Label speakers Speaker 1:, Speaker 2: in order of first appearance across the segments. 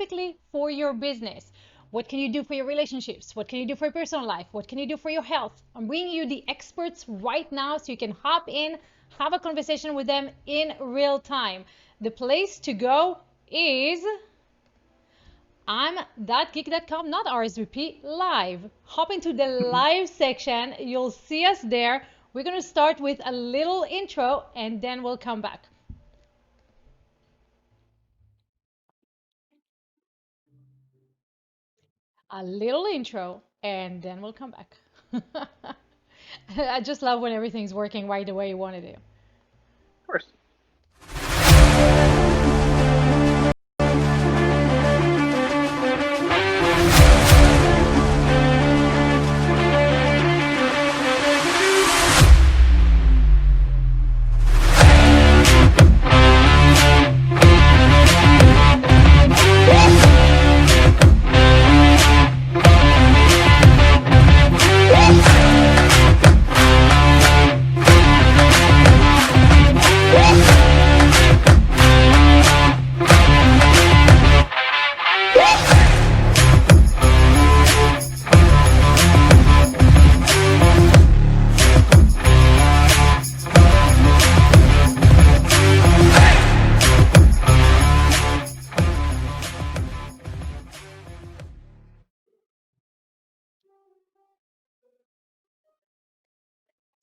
Speaker 1: specifically for your business. What can you do for your relationships? What can you do for your personal life? What can you do for your health? I'm bringing you the experts right now so you can hop in, have a conversation with them in real time. The place to go is I'm thatgeek.com, not RSVP, live. Hop into the live section. You'll see us there. We're going to start with a little intro and then we'll come back. A little intro and then we'll come back. I just love when everything's working right the way you want to do.
Speaker 2: Of course.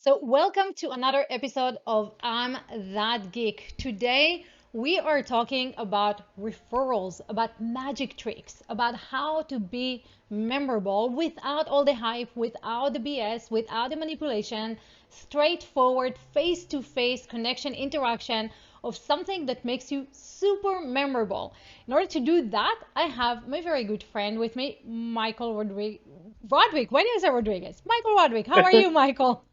Speaker 1: So, welcome to another episode of I'm That Geek. Today, we are talking about referrals, about magic tricks, about how to be memorable without all the hype, without the BS, without the manipulation, straightforward, face to face connection, interaction of something that makes you super memorable. In order to do that, I have my very good friend with me, Michael Roderick. Roderick, why did I say Rodriguez? Michael Roderick, how are you, Michael?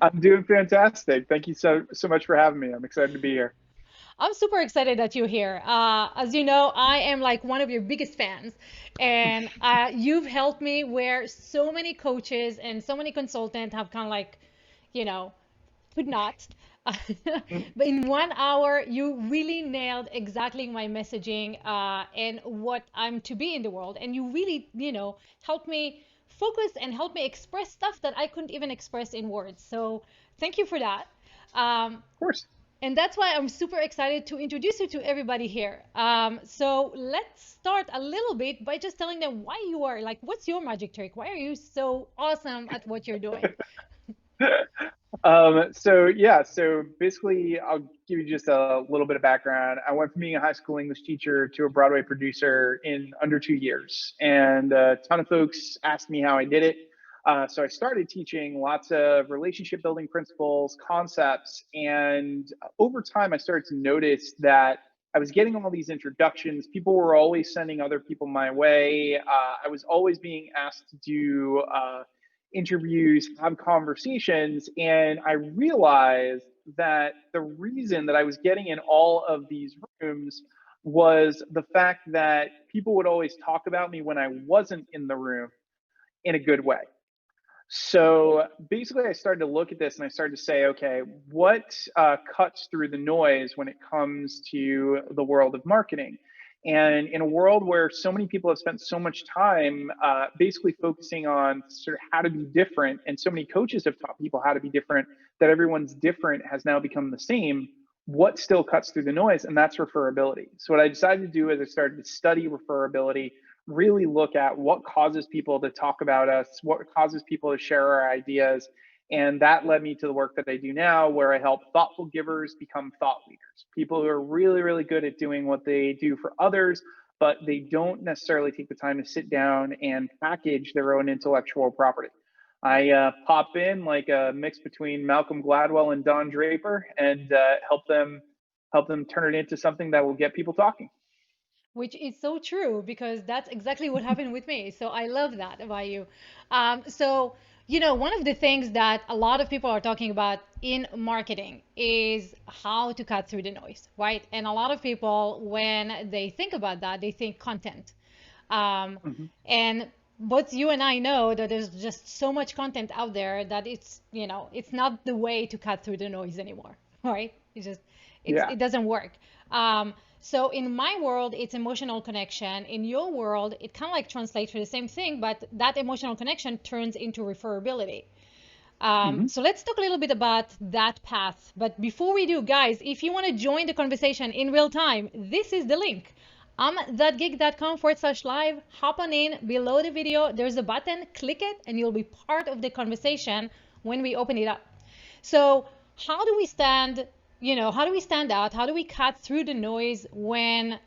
Speaker 2: I'm doing fantastic. Thank you so much for having me. I'm excited to be here.
Speaker 1: I'm super excited that you're here. As you know, I am like one of your biggest fans, and you've helped me where so many coaches and so many consultants have kind of like, you know, could not. But in 1 hour, you really nailed exactly my messaging and what I'm to be in the world. And you really, helped me focus and helped me express stuff that I couldn't even express in words. So thank you for that. Um,
Speaker 2: Of course.
Speaker 1: and that's why I'm super excited to introduce you to everybody here. So let's start a little bit by just telling them why you are like, what's your magic trick? Why are you so awesome at what you're doing?
Speaker 2: So basically, I'll give you just a little bit of background. I went from being a high school English teacher to a Broadway producer in under 2 years, and a ton of folks asked me how I did it. So I started teaching lots of relationship building principles, concepts, and over time, I started to notice that I was getting all these introductions. People were always sending other people my way. I was always being asked to do interviews, have conversations, and I realized that the reason that I was getting in all of these rooms was the fact that people would always talk about me when I wasn't in the room in a good way. So basically, I started to look at this and I started to say, okay, what cuts through the noise when it comes to the world of marketing? And in a world where so many people have spent so much time basically focusing on sort of how to be different, and so many coaches have taught people how to be different, that everyone's different has now become the same. What still cuts through the noise? And that's referability. So, what I decided to do is I started to study referability, really look at what causes people to talk about us, what causes people to share our ideas. And that led me to the work that I do now, where I help thoughtful givers become thought leaders, people who are really, really good at doing what they do for others, but they don't necessarily take the time to sit down and package their own intellectual property. I pop in like a mix between Malcolm Gladwell and Don Draper, and help them turn it into something that will get people talking.
Speaker 1: Which is so true because that's exactly what happened with me. So I love that about you. One of the things that a lot of people are talking about in marketing is how to cut through the noise, right? And a lot of people, when they think about that, they think content. Um,
Speaker 2: Mhm.
Speaker 1: and both you and I know that there's just so much content out there that it's not the way to cut through the noise anymore, right? It
Speaker 2: Yeah.
Speaker 1: doesn't work. Um, So in my world, it's emotional connection. In your world, it kind of like translates to the same thing, but that emotional connection turns into referability.
Speaker 2: Hmm.
Speaker 1: So let's talk a little bit about that path. But before we do, guys, if you want to join the conversation in real time, this is the link. thatgeek.com/live. Hop on in below the video. There's a button, click it, and you'll be part of the conversation when we open it up. So how do we stand, how do we stand out? How do we cut through the noise when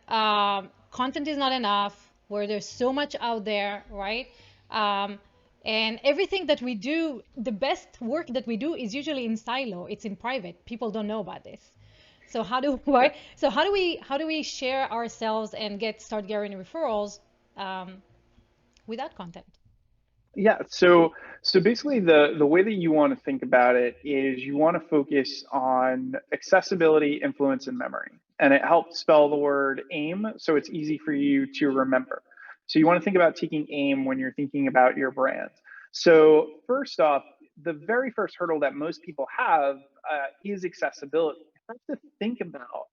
Speaker 1: content is not enough, where there's so much out there, right? Um, and everything that we do, the best work that we do is usually in silo. It's in private. People don't know about this. So how do
Speaker 2: Yeah.
Speaker 1: right? So how do we share ourselves and start getting referrals without content?
Speaker 2: Yeah, so basically the way that you want to think about it is you want to focus on accessibility, influence, and memory. And it helps spell the word AIM so it's easy for you to remember. So you want to think about taking AIM when you're thinking about your brand. So first off, the very first hurdle that most people have is accessibility. You have to think about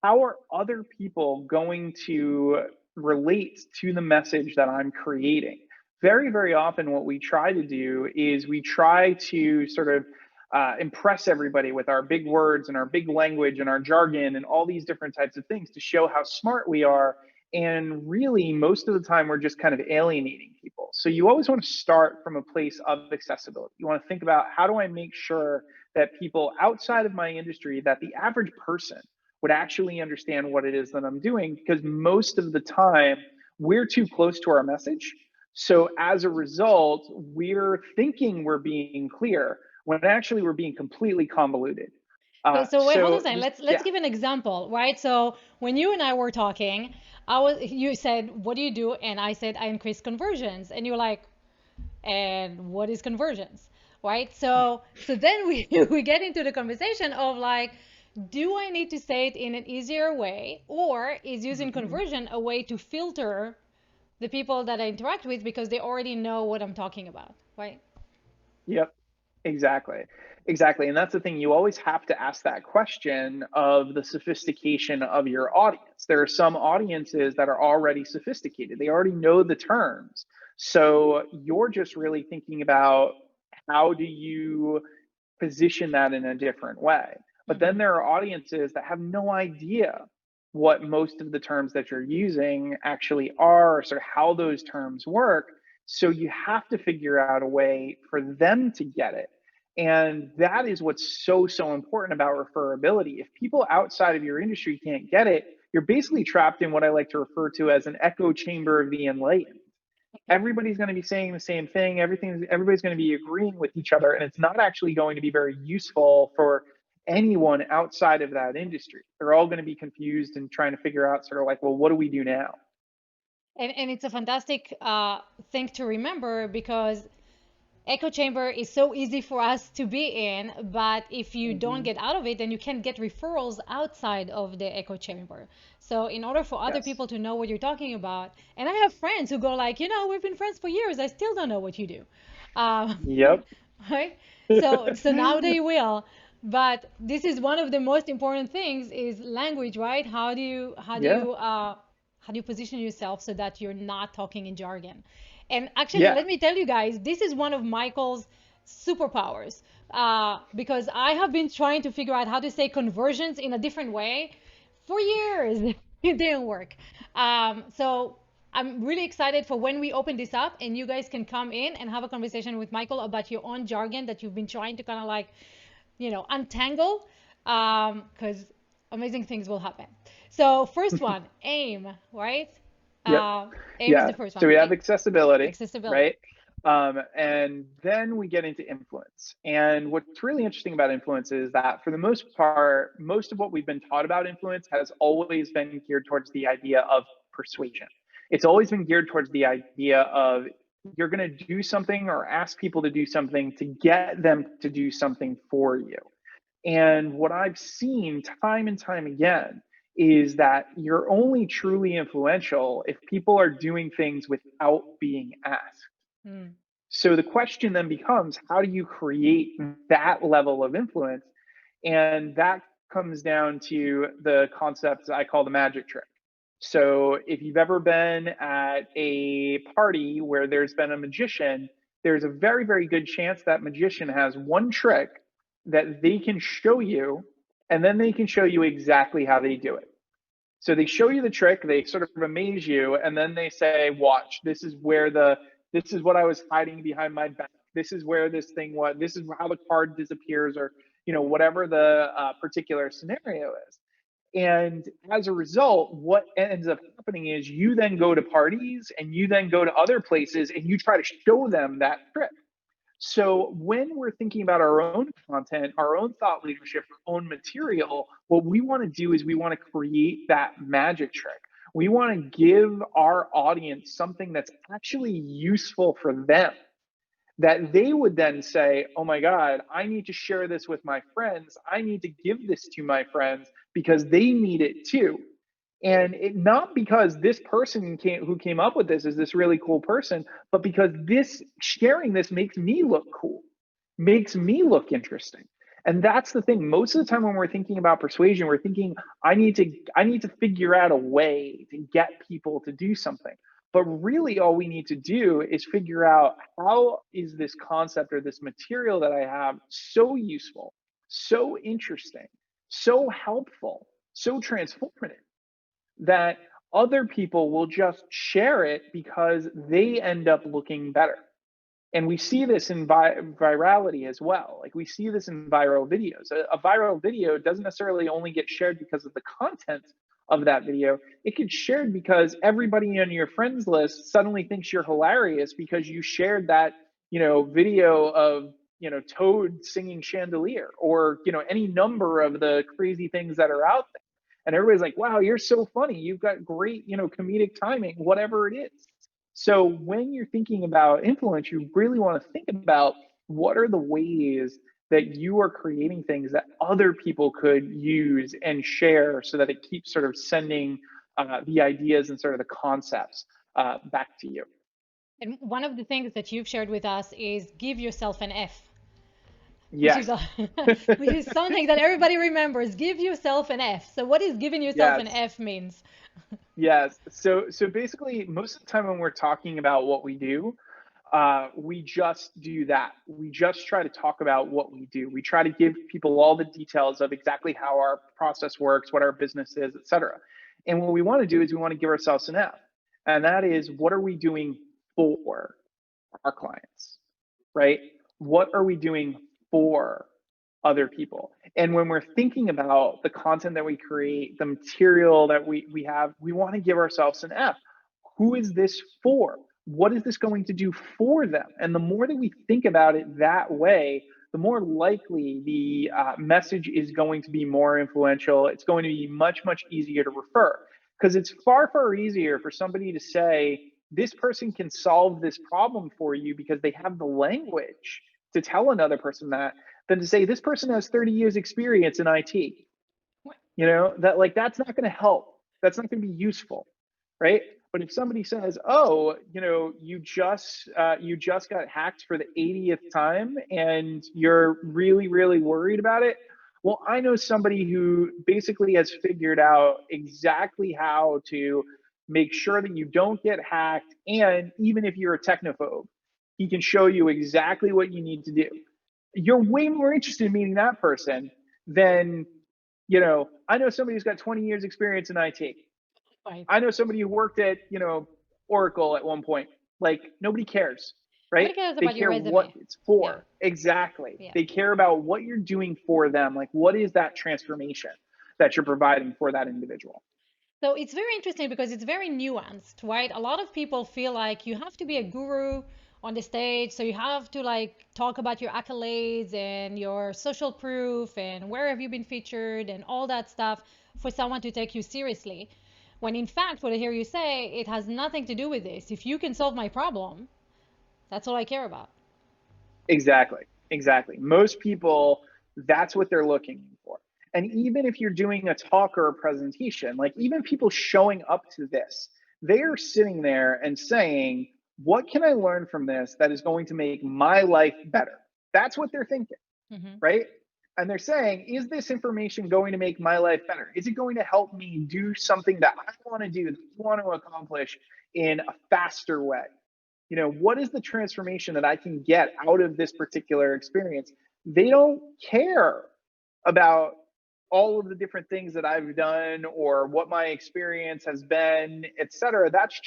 Speaker 2: how are other people going to relate to the message that I'm creating? Very, very often, what we try to do is we try to sort of impress everybody with our big words and our big language and our jargon and all these different types of things to show how smart we are. And really, most of the time, we're just kind of alienating people. So you always want to start from a place of accessibility. You want to think about how do I make sure that people outside of my industry, that the average person would actually understand what it is that I'm doing, because most of the time we're too close to our message. So as a result, we're thinking we're being clear when actually we're being completely convoluted.
Speaker 1: So wait, hold on a
Speaker 2: So
Speaker 1: second.
Speaker 2: just,
Speaker 1: Let's
Speaker 2: yeah.
Speaker 1: give an example, right? So when you and I were talking, you said, "What do you do?" And I said, "I increase conversions." And you're like, "And what is conversions?" Right? So then we we get into the conversation of like, do I need to say it in an easier way, or is using
Speaker 2: Mhm.
Speaker 1: conversion a way to filter the people that I interact with because they already know what I'm talking about, right?
Speaker 2: Yep. Exactly. Exactly. And that's the thing. You always have to ask that question of the sophistication of your audience. There are some audiences that are already sophisticated, they already know the terms. So you're just really thinking about how do you position that in a different way. But then
Speaker 1: Mm-hmm.
Speaker 2: there are audiences that have no idea what most of the terms that you're using actually are, sort of how those terms work. So you have to figure out a way for them to get it. And that is what's so, so important about referability. If people outside of your industry can't get it, you're basically trapped in what I like to refer to as an echo chamber of the enlightened.
Speaker 1: Okay.
Speaker 2: Everybody's going to be saying the same thing. Everybody's going to be agreeing with each other, and it's not actually going to be very useful for anyone outside of that industry. They're all going to be confused and trying to figure out sort of like, well, what do we do now?
Speaker 1: And it's a fantastic thing to remember because echo chamber is so easy for us to be in, but if you don't
Speaker 2: Hmm.
Speaker 1: get out of it, then you can get referrals outside of the echo chamber. So in order for other
Speaker 2: Yes.
Speaker 1: people to know what you're talking about, and I have friends who go like, we've been friends for years, I still don't know what you do. Um,
Speaker 2: Yep.
Speaker 1: right? So now they will. But this is one of the most important things is language, right?
Speaker 2: Yeah.
Speaker 1: How do you position yourself so that you're not talking in jargon? And actually,
Speaker 2: Yeah.
Speaker 1: let me tell you guys, this is one of Michael's superpowers because I have been trying to figure out how to say conversions in a different way for years. It didn't work. So I'm really excited for when we open this up and you guys can come in and have a conversation with Michael about your own jargon that you've been trying to kind of like, untangle, because amazing things will happen. So first one, aim, right?
Speaker 2: Yep.
Speaker 1: Uh, aim is
Speaker 2: Yeah.
Speaker 1: the first
Speaker 2: So
Speaker 1: one.
Speaker 2: we have accessibility,
Speaker 1: Accessibility.
Speaker 2: right? And then we get into influence. And what's really interesting about influence is that for the most part, most of what we've been taught about influence has always been geared towards the idea of persuasion. It's always been geared towards the idea of you're going to do something or ask people to do something to get them to do something for you. And what I've seen time and time again is that you're only truly influential if people are doing things without being asked.
Speaker 1: Mm.
Speaker 2: So the question then becomes how do you create that level of influence? And that comes down to the concept I call the magic trick. So if you've ever been at a party where there's been a magician, there's a very, very good chance that magician has one trick that they can show you, and then they can show you exactly how they do it. So they show you the trick, they sort of amaze you, and then they say, watch, this is what I was hiding behind my back. This is where this thing was. This is how the card disappears, or, whatever the particular scenario is. And as a result, what ends up happening is you then go to parties and you then go to other places and you try to show them that trick. So when we're thinking about our own content, our own thought leadership, our own material, what we want to do is we want to create that magic trick. We want to give our audience something that's actually useful for them, that they would then say, oh my God, I need to share this with my friends. I need to give this to my friends because they need it too. And not because this person who came up with this is this really cool person, but because sharing this makes me look cool, makes me look interesting. And that's the thing. Most of the time when we're thinking about persuasion, we're thinking, I need to figure out a way to get people to do something. But really all we need to do is figure out, how is this concept or this material that I have so useful, so interesting, so helpful, so transformative, that other people will just share it because they end up looking better. And we see this in virality as well. Like, we see this in viral videos. A viral video doesn't necessarily only get shared because of the content of that video. It gets shared because everybody on your friends list suddenly thinks you're hilarious because you shared that, video of, Toad singing Chandelier, or, any number of the crazy things that are out there. And everybody's like, wow, you're so funny. You've got great, comedic timing, whatever it is. So when you're thinking about influence, you really want to think about, what are the ways that you are creating things that other people could use and share, so that it keeps sort of sending the ideas and sort of the concepts back to you.
Speaker 1: And one of the things that you've shared with us is give yourself an F, which is
Speaker 2: Yes.
Speaker 1: which is something that everybody remembers. Give yourself an F. So what is giving yourself an
Speaker 2: Yes.
Speaker 1: F means?
Speaker 2: Yes. So basically, most of the time when we're talking about what we do, we just do that. We just try to talk about what we do. We try to give people all the details of exactly how our process works, what our business is, et cetera. And what we want to do is we want to give ourselves an F. And that is, what are we doing for our clients, right? What are we doing for other people? And when we're thinking about the content that we create, the material that we have, we want to give ourselves an F. Who is this for? What is this going to do for them? And the more that we think about it that way, the more likely the message is going to be more influential. It's going to be much, much easier to refer, because it's far, far easier for somebody to say, this person can solve this problem for you because they have the language to tell another person that, than to say, this person has 30 years experience in IT. That's not going to help. That's not going to be useful, right? But if somebody says, oh, you just got hacked for the 80th time and you're really, really worried about it, well, I know somebody who basically has figured out exactly how to make sure that you don't get hacked. And even if you're a technophobe, he can show you exactly what you need to do. You're way more interested in meeting that person than, I know somebody who's got 20 years experience in IT.
Speaker 1: Right.
Speaker 2: I know somebody who worked at, Oracle at one point. Like, nobody cares, right?
Speaker 1: Nobody cares
Speaker 2: They
Speaker 1: about your
Speaker 2: care what
Speaker 1: resume.
Speaker 2: it's
Speaker 1: Yeah.
Speaker 2: for. Exactly.
Speaker 1: Yeah.
Speaker 2: They care about what you're doing for them. Like, what is that transformation that you're providing for that individual?
Speaker 1: So it's very interesting because it's very nuanced, right? A lot of people feel like you have to be a guru on the stage, so you have to like talk about your accolades and your social proof and where have you been featured and all that stuff for someone to take you seriously. When in fact, what I hear you say, it has nothing to do with this. If you can solve my problem, that's all I care about.
Speaker 2: Exactly. Exactly. Most people, that's what they're looking for. And even if you're doing a talk or a presentation, like, even people showing up to this, they are sitting there and saying, what can I learn from this that is going to make my life better? That's what they're thinking,
Speaker 1: Hmm.
Speaker 2: right? and they're saying, is this information going to make my life better? Is it going to help me do something that I want to do, that I want to accomplish in a faster way? What is the transformation that I can get out of this particular experience? They don't care about all of the different things that I've done or what my experience has been, et cetera. That's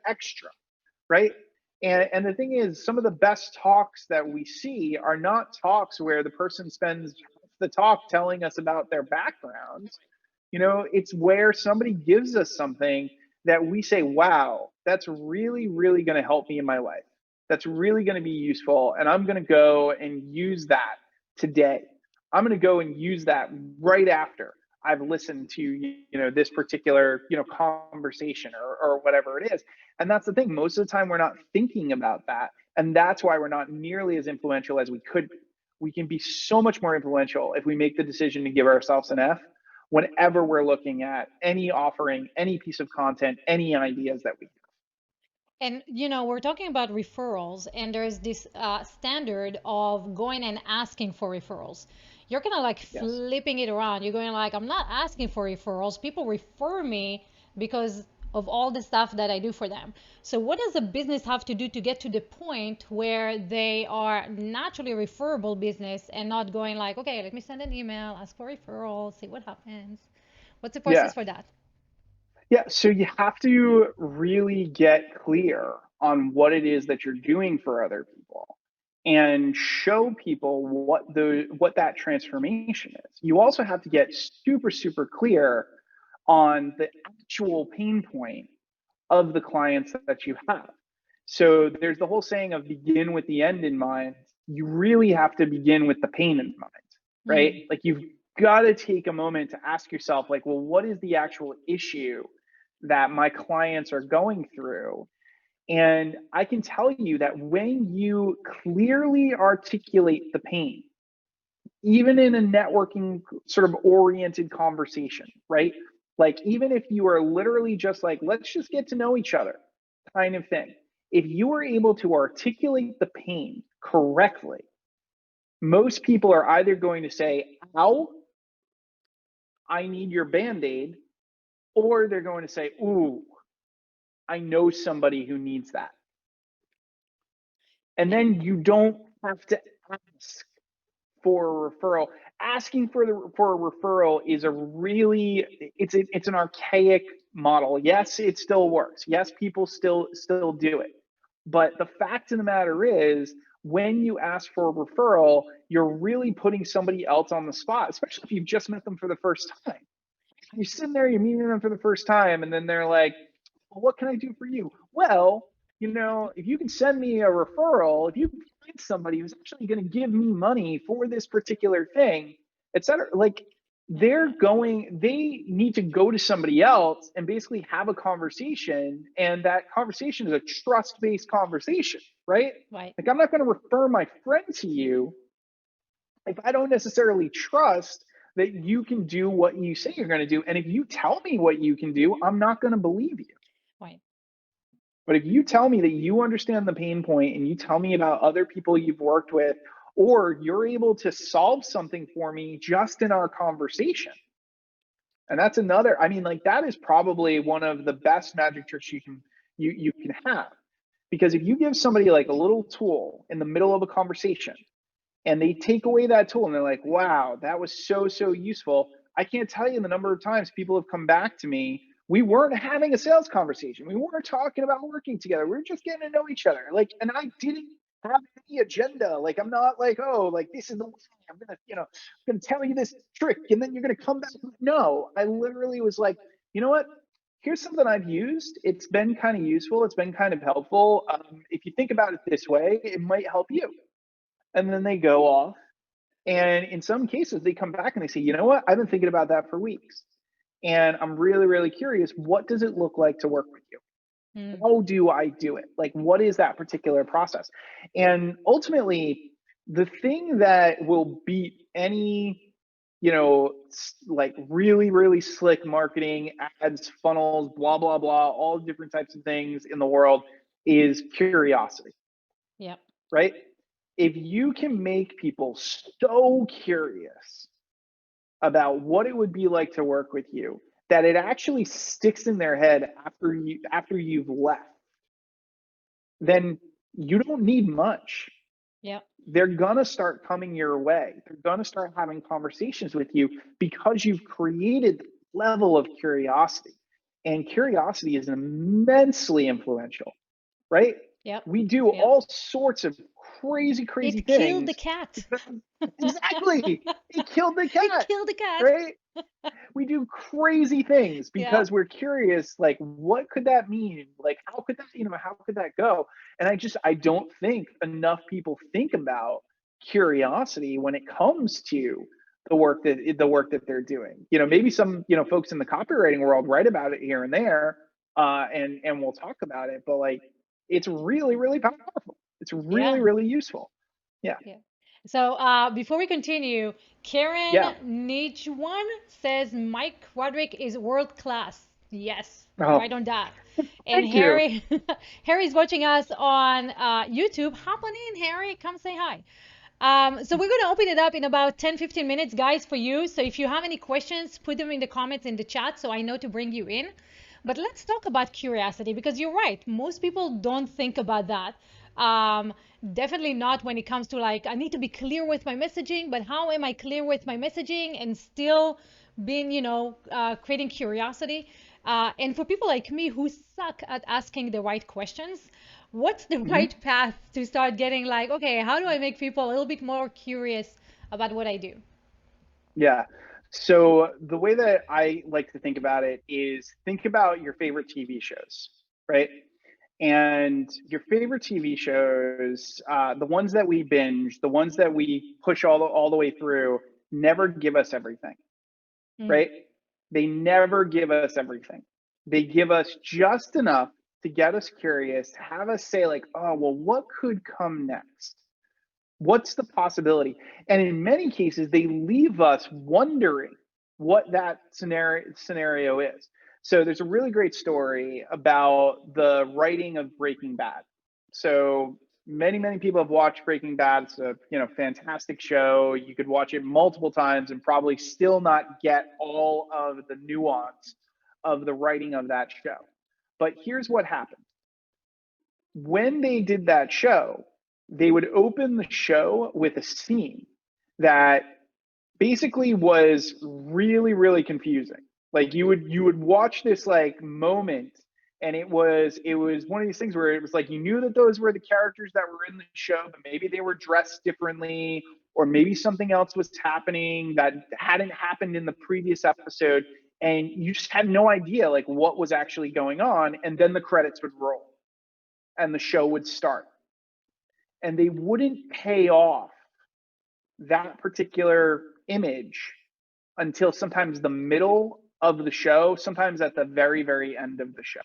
Speaker 2: extra, right? And the thing is, some of the best talks that we see are not talks where the person spends the talk telling us about their backgrounds. It's where somebody gives us something that we say, wow, that's really, really going to help me in my life. That's really going to be useful. And I'm going to go and use that today. I'm going to go and use that right after I've listened to, this particular, conversation or whatever it is. And that's the thing. Most of the time, we're not thinking about that. And that's why we're not nearly as influential as we could be. We can be so much more influential if we make the decision to give ourselves an F whenever we're looking at any offering, any piece of content, any ideas that we have.
Speaker 1: And we're talking about referrals, and there's this standard of going and asking for referrals. You're kind of like
Speaker 2: Yes.
Speaker 1: flipping it around. You're going like, I'm not asking for referrals. People refer me because of all the stuff that I do for them. So what does a business have to do to get to the point where they are naturally a referable business and not going like, okay, let me send an email, ask for referrals, see what happens. What's the
Speaker 2: Yeah.
Speaker 1: process for that?
Speaker 2: Yeah. So you have to really get clear on what it is that you're doing for other people and show people what that transformation is. You also have to get super, super clear on the actual pain point of the clients that you have. So there's the whole saying of begin with the end in mind. You really have to begin with the pain in mind, right?
Speaker 1: Mm.
Speaker 2: Like you've got to take a moment to ask yourself, like, well, what is the actual issue that my clients are going through? And I can tell you that when you clearly articulate the pain, even in a networking sort of oriented conversation, right? Like, even if you are literally just like, let's just get to know each other kind of thing, if you are able to articulate the pain correctly, most people are either going to say, ow, I need your band aid, or they're going to say, ooh, I know somebody who needs that. And then you don't have to ask for a referral. Asking for a referral is a really it's an archaic model. Yes, it still works. Yes, people still do it. But the fact of the matter is, when you ask for a referral, you're really putting somebody else on the spot, especially if you've just met them for the first time. You're sitting there, you're meeting them for the first time, and then they're like, well, what can I do for you? Well, if you can send me a referral, if you can find somebody who's actually going to give me money for this particular thing, et cetera, like they need to go to somebody else and basically have a conversation. And that conversation is a trust based conversation, right?
Speaker 1: Right.
Speaker 2: Like, I'm not going to refer my friend to you if I don't necessarily trust that you can do what you say you're going to do. And if you tell me what you can do, I'm not going to believe you.
Speaker 1: Right.
Speaker 2: But if you tell me that you understand the pain point and you tell me about other people you've worked with, or you're able to solve something for me just in our conversation, and that's another, I mean, like, that is probably one of the best magic tricks you can have. Because if you give somebody like a little tool in the middle of a conversation and they take away that tool and they're like, wow, that was so useful. I can't tell you the number of times people have come back to me. We weren't having a sales conversation. We weren't talking about working together. We were just getting to know each other. Like, and I didn't have any agenda. Like, I'm not like, oh, like, this is the way I'm gonna, I'm gonna tell you this trick and then you're gonna come back. No, I literally was like, you know what? Here's something I've used. It's been kind of useful. It's been kind of helpful. If you think about it this way, it might help you. And then they go off. And in some cases, they come back and they say, you know what? I've been thinking about that for weeks. And I'm really, really curious. What does it look like to work with you?
Speaker 1: Mm.
Speaker 2: How do I do it? Like, what is that particular process? And ultimately, the thing that will beat any, like really, really slick marketing, ads, funnels, blah, blah, blah, all different types of things in the world is curiosity,
Speaker 1: Yep.
Speaker 2: right? if you can make people so curious about what it would be like to work with you that it actually sticks in their head after you've left, then you don't need much.
Speaker 1: Yeah.
Speaker 2: They're gonna start coming your way. They're gonna start having conversations with you because you've created the level of curiosity. And curiosity is immensely influential, right?
Speaker 1: Yep.
Speaker 2: We do
Speaker 1: Yep.
Speaker 2: all sorts of crazy, crazy
Speaker 1: It killed the
Speaker 2: things
Speaker 1: cat.
Speaker 2: because exactly, it killed the
Speaker 1: It
Speaker 2: cat,
Speaker 1: killed the cat.
Speaker 2: right? We do crazy things
Speaker 1: Yeah.
Speaker 2: because we're curious, like what could that mean, like how could that, how could that go? And I don't think enough people think about curiosity when it comes to the work that they're doing. Maybe some folks in the copywriting world write about it here and there, and we'll talk about it, but like it's really, really powerful. It's really,
Speaker 1: Yeah.
Speaker 2: really useful. Yeah.
Speaker 1: Yeah. So before we continue, Karen
Speaker 2: Yeah.
Speaker 1: Nichwan says Mike Roderick is world class. Yes,
Speaker 2: Oh,
Speaker 1: right on that. And
Speaker 2: thank you.
Speaker 1: Harry, Harry's watching us on YouTube. Hop on in, Harry. Come say hi. So we're going to open it up in about 10-15 minutes, guys, for you. So if you have any questions, put them in the comments in the chat so I know to bring you in. But let's talk about curiosity because you're right. Most people don't think about that. Um, Definitely not when it comes to like, I need to be clear with my messaging, but how am I clear with my messaging and still being, creating curiosity? And for people like me who suck at asking the right questions, what's the
Speaker 2: Mhm.
Speaker 1: right path to start getting like, okay, how do I make people a little bit more curious about what I do?
Speaker 2: Yeah. So the way that I like to think about it is think about your favorite TV shows, right? And your favorite TV shows, the ones that we binge, the ones that we push all the way through, never give us everything,
Speaker 1: Mm,
Speaker 2: right? They never give us everything. They give us just enough to get us curious, to have us say like, oh, well, what could come next? What's the possibility? And in many cases, they leave us wondering what that scenario is. So there's a really great story about the writing of Breaking Bad. So many people have watched Breaking Bad. It's a fantastic show. You could watch it multiple times and probably still not get all of the nuance of the writing of that show. But here's what happened when they did that show, they would open the show with a scene that basically was really, really confusing. Like you would watch this like moment, and it was one of these things where it was like you knew that those were the characters that were in the show, but maybe they were dressed differently, or maybe something else was happening that hadn't happened in the previous episode, and you just had no idea like what was actually going on, and then the credits would roll and the show would start. And they wouldn't pay off that particular image until sometimes the middle of the show, sometimes at the very, very end of the show.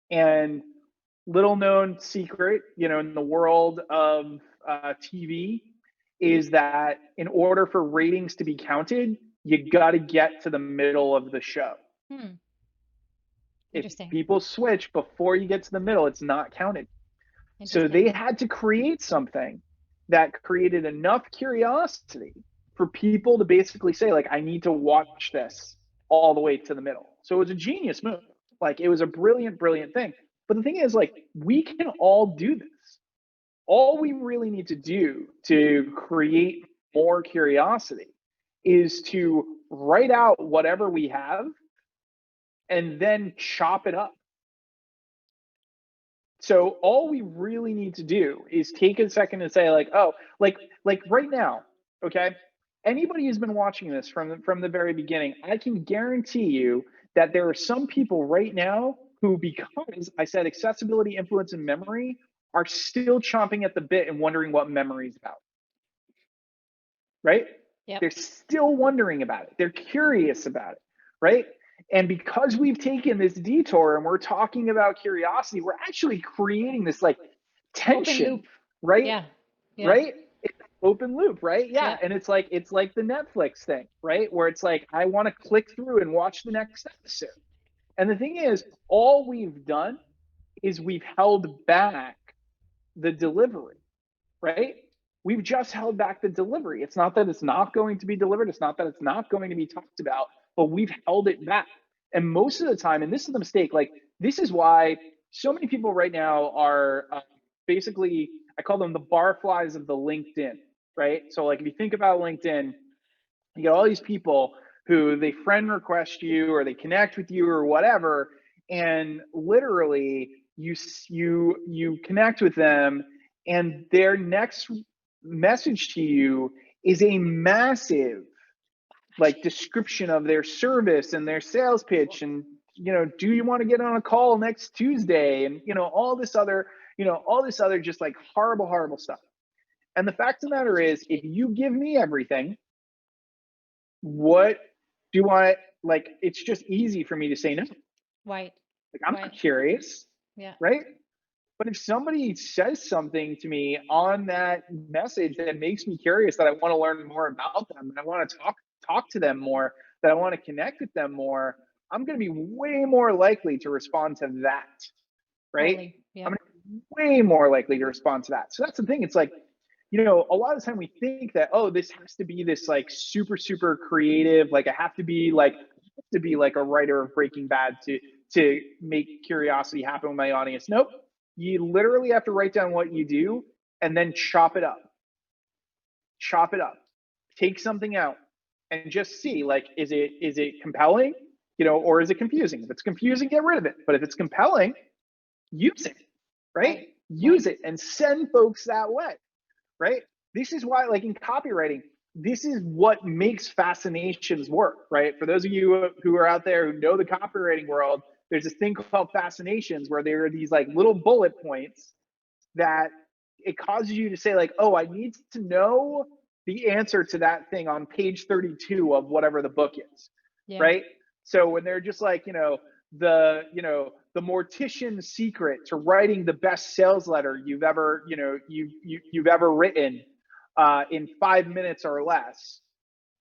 Speaker 2: And little known secret, in the world of TV is that in order for ratings to be counted, you got to get to the middle of the show.
Speaker 1: hmm,
Speaker 2: If
Speaker 1: interesting.
Speaker 2: people switch before you get to the middle, it's not counted. So
Speaker 1: Interesting.
Speaker 2: they had to create something that created enough curiosity for people to basically say, like, I need to watch this all the way to the middle. So it was a genius move. Like, it was a brilliant, brilliant thing. But the thing is, like, we can all do this. All we really need to do to create more curiosity is to write out whatever we have and then chop it up. So all we really need to do is take a second and say like, oh, like right now, okay? Anybody who's been watching this from the very beginning, I can guarantee you that there are some people right now who, because I said accessibility, influence, and memory, are still chomping at the bit and wondering what memory is about, right?
Speaker 1: Yep.
Speaker 2: They're still wondering about it. They're curious about it, right? And because we've taken this detour and we're talking about curiosity, we're actually creating this like
Speaker 1: Open
Speaker 2: tension,
Speaker 1: loop.
Speaker 2: right?
Speaker 1: Yeah. Yeah.
Speaker 2: Right? It's open loop, right? Yeah.
Speaker 1: Yep.
Speaker 2: And it's like the Netflix thing, right? Where it's like I want to click through and watch the next episode. And the thing is, all we've done is we've held back the delivery. right? We've just held back the delivery. It's not that it's not going to be delivered, it's not that it's not going to be talked about, but we've held it back. And most of the time, and this is the mistake, like this is why so many people right now are basically, I call them the barflies of the LinkedIn, right? So like if you think about LinkedIn, you get all these people who they friend request you or they connect with you or whatever, and literally you connect with them, and their next message to you is a massive like description of their service and their sales pitch, and do you want to get on a call next Tuesday, and all this other all this other just like horrible stuff. And the fact of the matter is, if you give me everything, what do I like? It's just easy for me to say no.
Speaker 1: Right.
Speaker 2: Like I'm not
Speaker 1: Right.
Speaker 2: curious,
Speaker 1: Yeah.
Speaker 2: right? But if somebody says something to me on that message that makes me curious, that I want to learn more about them, and I want to talk to them more, that I want to connect with them more, I'm going to be way more likely to respond to that, right?
Speaker 1: Totally.
Speaker 2: I'm
Speaker 1: Yeah.
Speaker 2: going to be way more likely to respond to that. So that's the thing. It's like, a lot of the time we think that, oh, this has to be this like super creative, like I have to be like a writer of Breaking Bad to make curiosity happen with my audience. Nope. You literally have to write down what you do and then chop it up. Chop it up. Take something out and just see, like, is it compelling, or is it confusing? If it's confusing, get rid of it. But if it's compelling, use it, right?
Speaker 1: Right. Right.
Speaker 2: Use it and send folks that way, right? This is why, like in copywriting, this is what makes fascinations work, right? For those of you who are out there who know the copywriting world, there's this thing called fascinations where there are these like little bullet points that it causes you to say like, oh, I need to know the answer to that thing on page 32 of whatever the book is,
Speaker 1: Yeah.
Speaker 2: right? So when they're just like, the mortician's secret to writing the best sales letter you've ever, you've ever written in 5 minutes or less,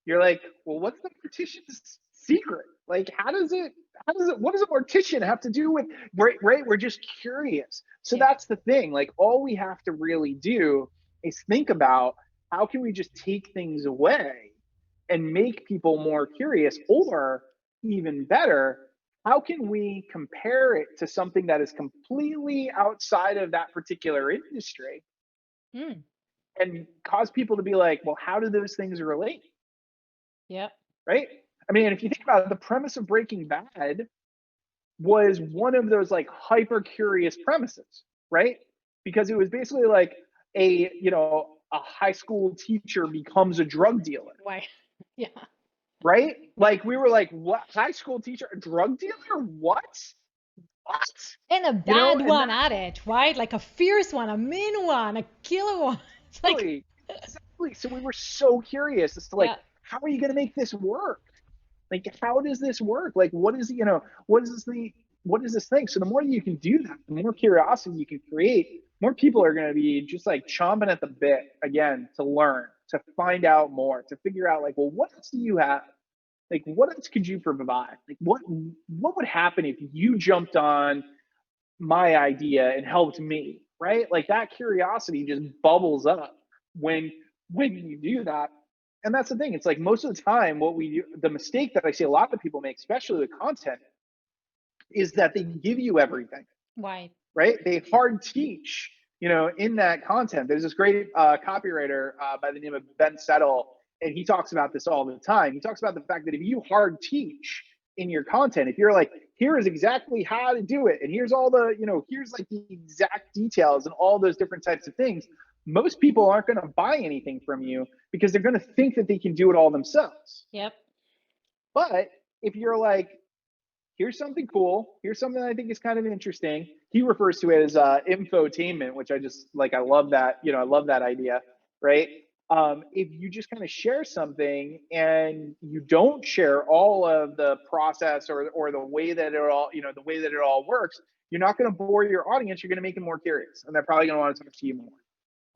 Speaker 2: you're like, well, what's the mortician's secret? Like, what does a mortician have to do with, right? We're just curious. So
Speaker 1: Yeah.
Speaker 2: that's the thing. Like, all we have to really do is think about how can we just take things away and make people more curious, or even better, how can we compare it to something that is completely outside of that particular industry
Speaker 1: Mm.
Speaker 2: and cause people to be like, well, how do those things relate?
Speaker 1: Yeah.
Speaker 2: Right? I mean, if you think about it, the premise of Breaking Bad was one of those like hyper curious premises, right? Because it was basically like a high school teacher becomes a drug dealer,
Speaker 1: Why? Yeah.
Speaker 2: right?
Speaker 1: Yeah.
Speaker 2: Like we were like, what, high school teacher, a drug dealer? What?
Speaker 1: And a bad
Speaker 2: And
Speaker 1: one
Speaker 2: that
Speaker 1: at it, right? Like a fierce one, a mean one, a killer one. It's like,
Speaker 2: exactly, exactly. So we were so curious as to like,
Speaker 1: yeah.
Speaker 2: how are you going to make this work? Like, how does this work? Like, what is this thing? So the more you can do that, the more curiosity you can create, more people are going to be just like chomping at the bit again to learn, to find out more, to figure out like, well, what else do you have? Like, what else could you provide? Like, what would happen if you jumped on my idea and helped me? Right? Like that curiosity just bubbles up when when you do that. And that's the thing. It's like most of the time, what we do, the mistake that I see a lot of people make, especially with content, is that they give you everything,
Speaker 1: Why?
Speaker 2: right? They hard teach, in that content. There's this great copywriter by the name of Ben Settle, and he talks about this all the time. He talks about the fact that if you hard teach in your content, if you're like, here is exactly how to do it, and here's all the, here's like the exact details and all those different types of things, most people aren't going to buy anything from you because they're going to think that they can do it all themselves.
Speaker 1: Yep.
Speaker 2: But if you're like, here's something cool, here's something I think is kind of interesting, he refers to it as infotainment, which I just like, I love that, I love that idea, right? If you just kind of share something and you don't share all of the process or the way that it all, the way that it all works, you're not going to bore your audience. You're going to make them more curious, and they're probably going to want to talk to you more.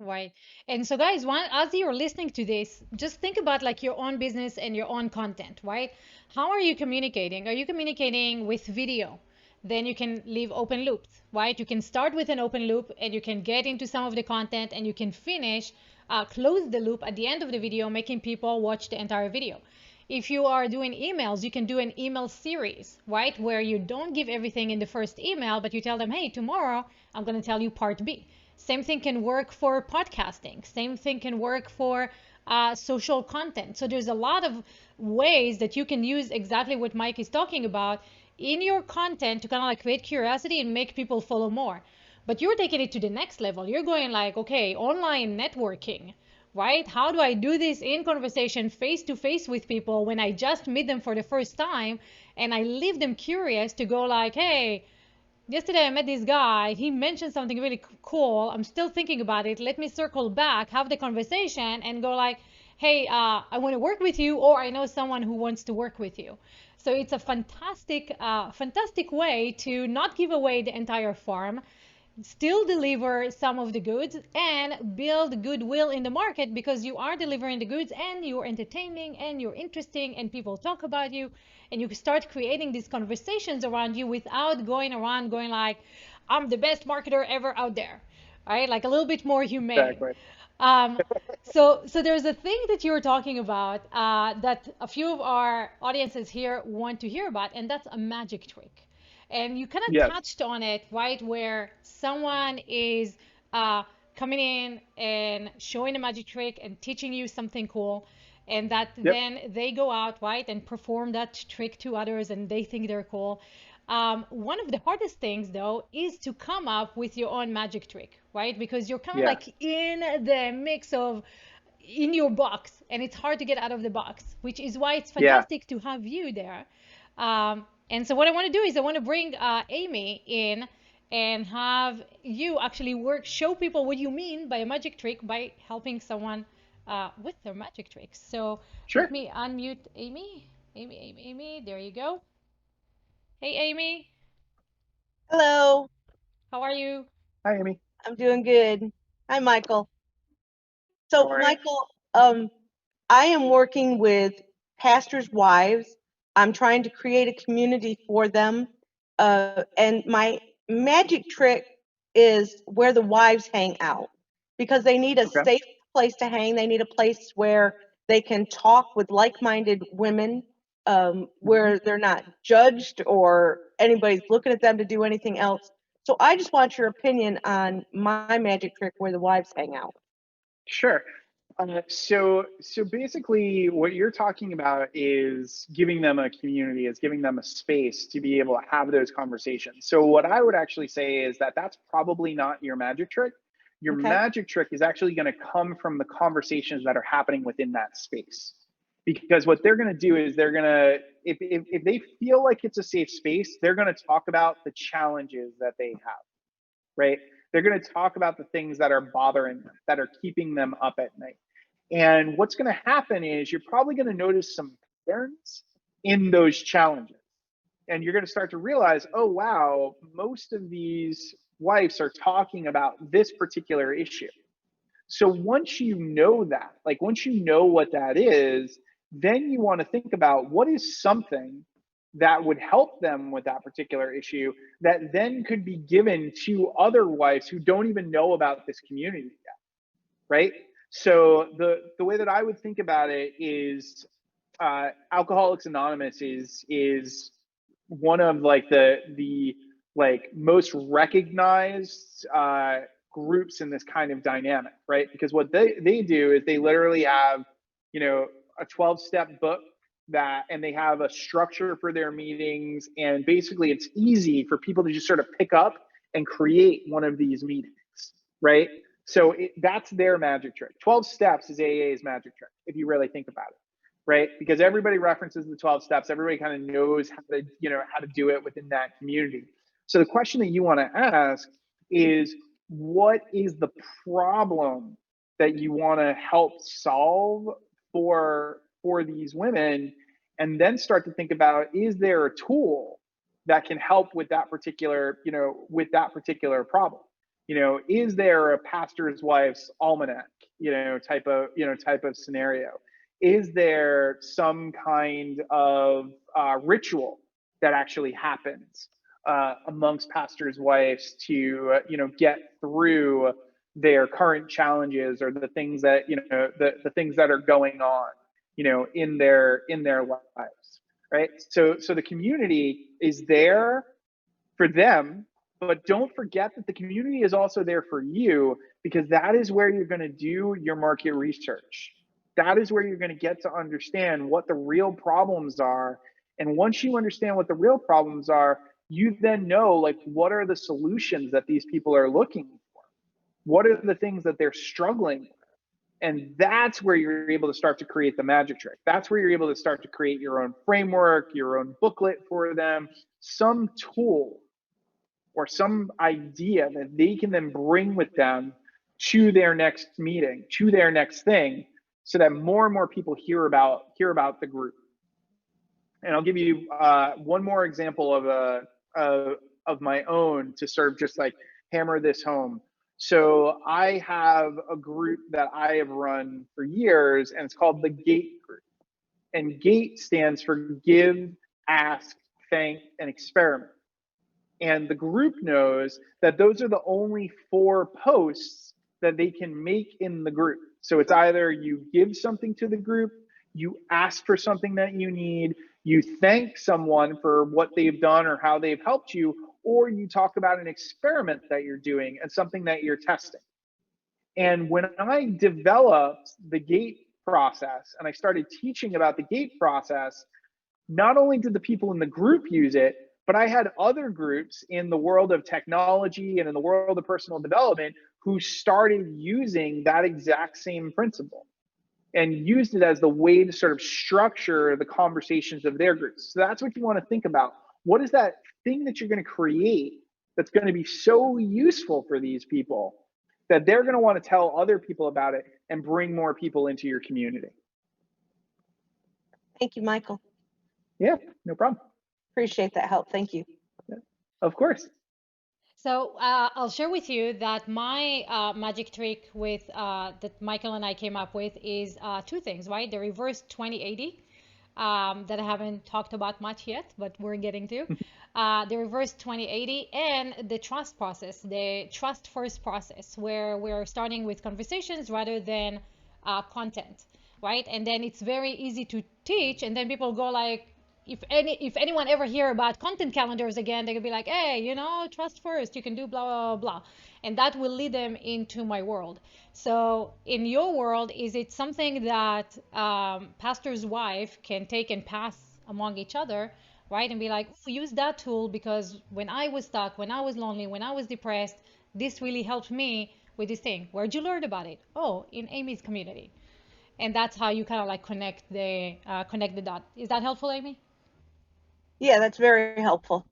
Speaker 1: Right. And so, guys, as you're listening to this, just think about like your own business and your own content, right? How are you communicating? Are you communicating with video? then you can leave open loops, right? You can start with an open loop and you can get into some of the content and you can finish, close the loop at the end of the video, making people watch the entire video. If you are doing emails, you can do an email series, right? Where you don't give everything in the first email, but you tell them, hey, tomorrow I'm going to tell you part B. Same thing can work for podcasting. Same thing can work for social content. So there's a lot of ways that you can use exactly what Mike is talking about in your content to kind of like create curiosity and make people follow more. But you're taking it to the next level. You're going like, okay, online networking, right? How do I do this in conversation face to face with people when I just meet them for the first time and I leave them curious to go like, hey, yesterday I met this guy, he mentioned something really cool, I'm still thinking about it, let me circle back, have the conversation and go like, hey, I want to work with you, or I know someone who wants to work with you. So it's a fantastic way to not give away the entire farm, still deliver some of the goods and build goodwill in the market, because you are delivering the goods and you're entertaining and you're interesting and people talk about you, and you start creating these conversations around you without going around going like, I'm the best marketer ever out there, right? Like a little bit more humane.
Speaker 2: Exactly.
Speaker 1: um, so there's a thing that you're talking about that a few of our audiences here want to hear about, and that's a magic trick. And you kind of
Speaker 2: Yes.
Speaker 1: touched on it, right? Where someone is uh, coming in and showing a magic trick and teaching you something cool, and that
Speaker 2: Yep.
Speaker 1: then they go out, right, and perform that trick to others, and they think they're cool. One of the hardest things, though, is to come up with your own magic trick, right? Because you're kind of
Speaker 2: Yeah.
Speaker 1: like in the mix of in your box, and it's hard to get out of the box, which is why it's
Speaker 2: Yeah.
Speaker 1: fantastic to have you there. And so what I want to do is I want to bring Amy in and have you actually show people what you mean by a magic trick by helping someone with their magic tricks. So let
Speaker 2: Sure.
Speaker 1: me unmute Amy. Amy, there you go. Hey, Amy,
Speaker 3: Hello,
Speaker 1: how are you?
Speaker 2: Hi, Amy.
Speaker 3: I'm doing good. Hi, Michael.
Speaker 2: How
Speaker 3: So,
Speaker 2: are you?
Speaker 3: Michael, I am working with pastors' wives. I'm trying to create a community for them. And my magic trick is where the wives hang out, because they need a
Speaker 2: Okay.
Speaker 3: safe place to hang. They need a place where they can talk with like-minded women,
Speaker 2: Mhm.
Speaker 3: where they're not judged or anybody's looking at them to do anything else. So I just want your opinion on my magic trick where the wives hang out.
Speaker 2: Sure. So basically, what you're talking about is giving them a community, is giving them a space to be able to have those conversations. So what I would actually say is that that's probably not your magic trick. Your
Speaker 3: Okay.
Speaker 2: magic trick is actually going to come from the conversations that are happening within that space. Because what they're going to do is they're going to, if they feel like it's a safe space, they're going to talk about the challenges that they have, right? They're going to talk about the things that are bothering them, that are keeping them up at night. And what's going to happen is you're probably going to notice some patterns in those challenges. And you're going to start to realize, oh, wow, most of these wives are talking about this particular issue. So once you know that, like once you know what that is, then you want to think about what is something that would help them with that particular issue that then could be given to other wives who don't even know about this community yet, right? So the way that I would think about it is Alcoholics Anonymous is one of like the like most recognized groups in this kind of dynamic, right? Because what they do is they literally have, you know, a 12-step book that, and they have a structure for their meetings, and basically it's easy for people to just sort of pick up and create one of these meetings, right? So that's their magic trick. 12 steps is AA's magic trick, if you really think about it, right? Because everybody references the 12 steps. Everybody kind of knows how to, you know, how to do it within that community. So the question that you want to ask is, what is the problem that you want to help solve for these women? And then start to think about, is there a tool that can help with that particular, you know, with that particular problem? You know, is there a pastor's wife's almanac, you know, type of scenario? Is there some kind of ritual that actually happens amongst pastors' wives to get through their current challenges, or the things that the things that are going on in their lives, right? So the community is there for them, but don't forget that the community is also there for you, because that is where you're going to do your market research. That is where you're going to get to understand what the real problems are. And once you understand what the real problems are, you then know, like, what are the solutions that these people are looking for? What are the things that they're struggling with? And that's where you're able to start to create the magic trick. That's where you're able to start to create your own framework, your own booklet for them, some tool or some idea that they can then bring with them to their next meeting, to their next thing, so that more and more people hear about the group. And I'll give you one more example of my own to sort of just like hammer this home. So I have a group that I have run for years, and it's called the GEEK group. And GEEK stands for Give, Ask, Thank, and Experiment. And the group knows that those are the only 4 posts that they can make in the group. So it's either you give something to the group, you ask for something that you need, you thank someone for what they've done or how they've helped you, or you talk about an experiment that you're doing and something that you're testing. And when I developed the GATE process and I started teaching about the GATE process, not only did the people in the group use it, but I had other groups in the world of technology and in the world of personal development who started using that exact same principle and used it as the way to sort of structure the conversations of their groups. So that's what you want to think about. What is that thing that you're going to create that's going to be so useful for these people that they're going to want to tell other people about it and bring more people into your community?
Speaker 3: Thank you, Michael.
Speaker 2: Yeah, no problem.
Speaker 3: Appreciate that help. Thank you.
Speaker 2: Yeah, of course.
Speaker 1: So I'll share with you that my magic trick with that Michael and I came up with is 2 things, right? The reverse 2080 that I haven't talked about much yet, but we're getting to. The reverse 2080 and the trust process, the trust first process, where we're starting with conversations rather than content, right? And then it's very easy to teach, and then people go like, if anyone ever hear about content calendars again, they could be like, hey, trust first, you can do blah blah blah, and that will lead them into my world. So in your world, is it something that pastor's wife can take and pass among each other, right? And be like, oh, use that tool because when I was stuck, when I was lonely, when I was depressed, this really helped me with this thing. Where'd you learn about it? Oh, in Amy's community. And that's how you kind of like connect the dot. Is that helpful, Amy?
Speaker 3: Yeah, that's very helpful.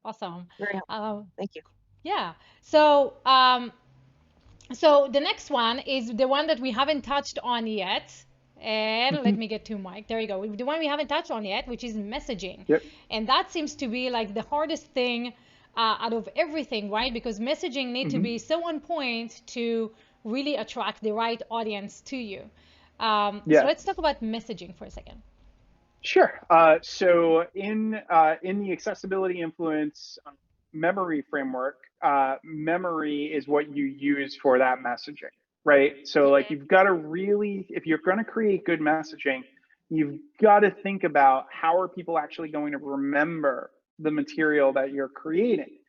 Speaker 1: Awesome.
Speaker 3: Very helpful. Thank you.
Speaker 1: Yeah. So the next one is the one that we haven't touched on yet. And let me get to Mike. There you go. The one we haven't touched on yet, which is messaging.
Speaker 2: Yep.
Speaker 1: And that seems to be like the hardest thing out of everything, right? Because messaging need to be so on point to really attract the right audience to you. So let's talk about messaging for a second.
Speaker 2: Sure. So in the accessibility influence memory framework, memory is what you use for that messaging, right? So like you've got to really, if you're going to create good messaging, you've got to think about how are people actually going to remember the material that you're creating.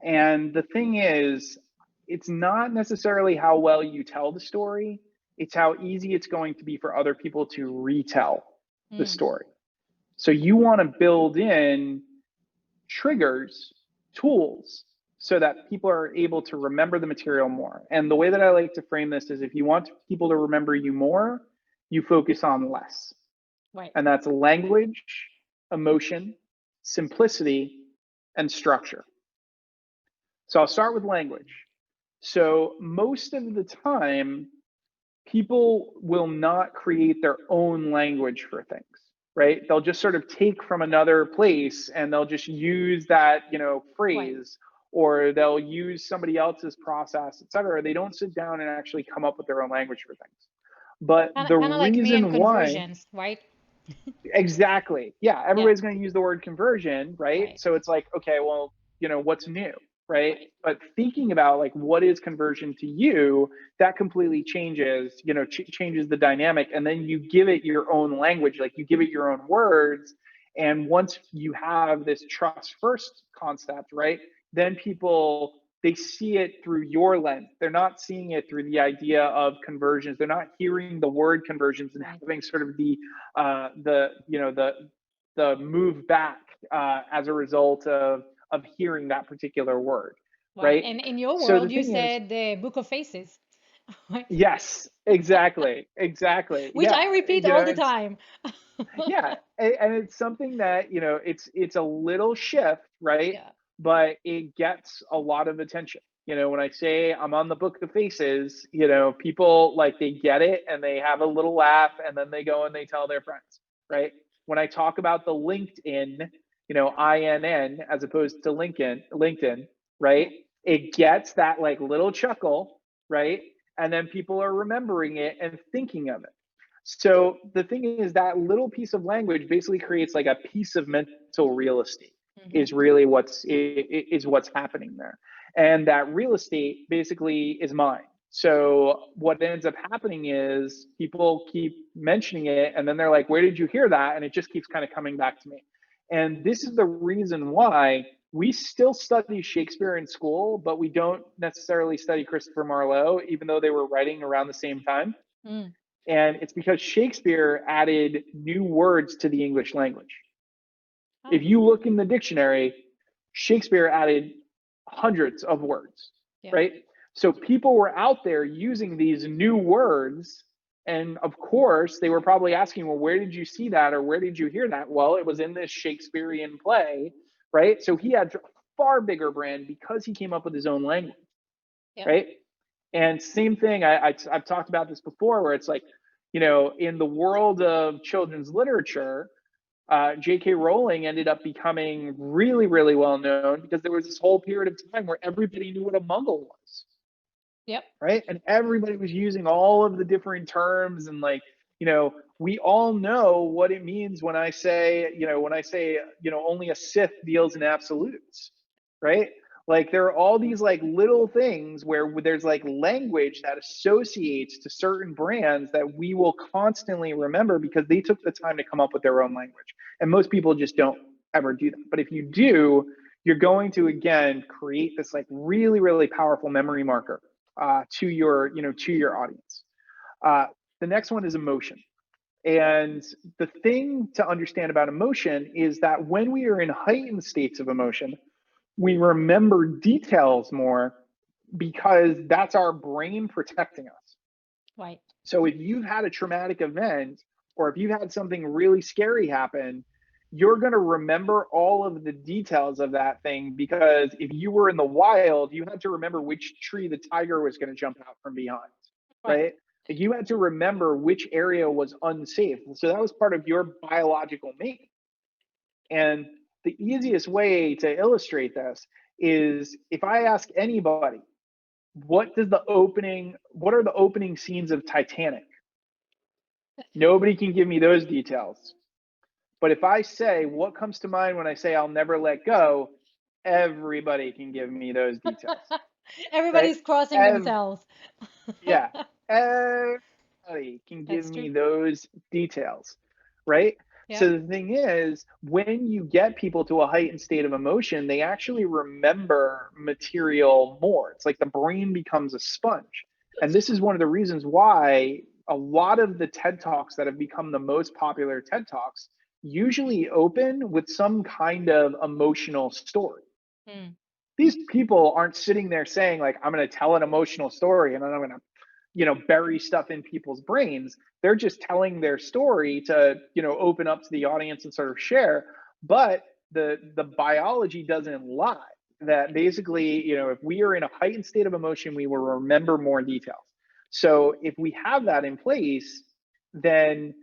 Speaker 2: And the thing is, it's not necessarily how well you tell the story, it's how easy it's going to be for other people to retell the story. So you want to build in triggers, tools, so that people are able to remember the material more. And the way that I like to frame this is if you want people to remember you more, you focus on less.
Speaker 1: Right.
Speaker 2: And that's language, emotion, simplicity, and structure. So I'll start with language. So most of the time, people will not create their own language for things, right? They'll just sort of take from another place and they'll just use that, phrase, or they'll use somebody else's process, et cetera. They don't sit down and actually come up with their own language for things. But the
Speaker 1: kind of like me and conversions, right?
Speaker 2: Exactly. Yeah, everybody's going to use the word conversion, right? So it's like, okay, well, what's new, right? But thinking about like what is conversion to you, that completely changes, changes the dynamic. And then you give it your own language, like you give it your own words. And once you have this trust first concept, right, then people, they see it through your lens. They're not seeing it through the idea of conversions. They're not hearing the word conversions and
Speaker 1: Right.
Speaker 2: having sort of the move back as a result of hearing that particular word,
Speaker 1: Right.
Speaker 2: right?
Speaker 1: And in your
Speaker 2: So the
Speaker 1: world, you
Speaker 2: thing is,
Speaker 1: said the Book of Faces, right?
Speaker 2: yes, exactly, exactly,
Speaker 1: Which
Speaker 2: yeah,
Speaker 1: I repeat all the
Speaker 2: it's
Speaker 1: time.
Speaker 2: yeah, and it's something that it's a little shift, right?
Speaker 1: Yeah.
Speaker 2: But it gets a lot of attention. When I say I'm on the book of faces, people like they get it and they have a little laugh and then they go and they tell their friends, right? When I talk about the LinkedIn, INN as opposed to LinkedIn,
Speaker 1: Yeah.
Speaker 2: right? It gets that like little chuckle, right? And then people are remembering it and thinking of it. So the thing is that little piece of language basically creates like a piece of mental real estate
Speaker 1: Hmm.
Speaker 2: is really what's happening there. And that real estate basically is mine. So what ends up happening is people keep mentioning it and then they're like, where did you hear that? And it just keeps kind of coming back to me. And this is the reason why we still study Shakespeare in school, but we don't necessarily study Christopher Marlowe, even though they were writing around the same time.
Speaker 1: Mm.
Speaker 2: And it's because Shakespeare added new words to the English language. If
Speaker 1: Oh,
Speaker 2: you look in the dictionary, Shakespeare added hundreds of words,
Speaker 1: yeah.
Speaker 2: right? So people were out there using these new words. And of course, they were probably asking, well, where did you see that? Or where did you hear that? Well, it was in this Shakespearean play, right? So he had a far bigger brand because he came up with his own language,
Speaker 1: Yep.
Speaker 2: right? And same thing, I've talked about this before, where it's like, in the world of children's literature, J.K. Rowling ended up becoming really, really well known because there was this whole period of time where everybody knew what a Muggle was,
Speaker 1: Yep.
Speaker 2: right? And everybody was using all of the different terms and like, we all know what it means when I say, only a Sith deals in absolutes, right? Like there are all these like little things where there's like language that associates to certain brands that we will constantly remember because they took the time to come up with their own language. And most people just don't ever do that. But if you do, you're going to again create this like really, really powerful memory marker to your audience. Uh, the next one is emotion. And the thing to understand about emotion is that when we are in heightened states of emotion, we remember details more because that's our brain protecting us.
Speaker 1: Right.
Speaker 2: So if you've had a traumatic event or if you've had something really scary happen, you're going to remember all of the details of that thing because if you were in the wild, you had to remember which tree the tiger was going to jump out from behind,
Speaker 1: Right.
Speaker 2: right? Like you had to remember which area was unsafe. So that was part of your biological makeup. And the easiest way to illustrate this is if I ask anybody, what are the opening scenes of Titanic? Nobody can give me those details. But if I say what comes to mind when I say I'll never let go, everybody can give me those details, right?
Speaker 1: Everybody's crossing
Speaker 2: Ev-
Speaker 1: themselves.
Speaker 2: yeah, everybody can give
Speaker 1: That's
Speaker 2: me
Speaker 1: true.
Speaker 2: those details, right?
Speaker 1: Yep.
Speaker 2: So the thing is, when you get people to a heightened state of emotion, they actually remember material more. It's like the brain becomes a sponge. And this is one of the reasons why a lot of the TED Talks that have become the most popular TED Talks usually open with some kind of emotional story.
Speaker 1: Mm.
Speaker 2: These people aren't sitting there saying like I'm going to tell an emotional story and then I'm going to bury stuff in people's brains. They're just telling their story to open up to the audience and sort of share. But the biology doesn't lie. That basically, if we are in a heightened state of emotion, we will remember more details. So if we have that in place, then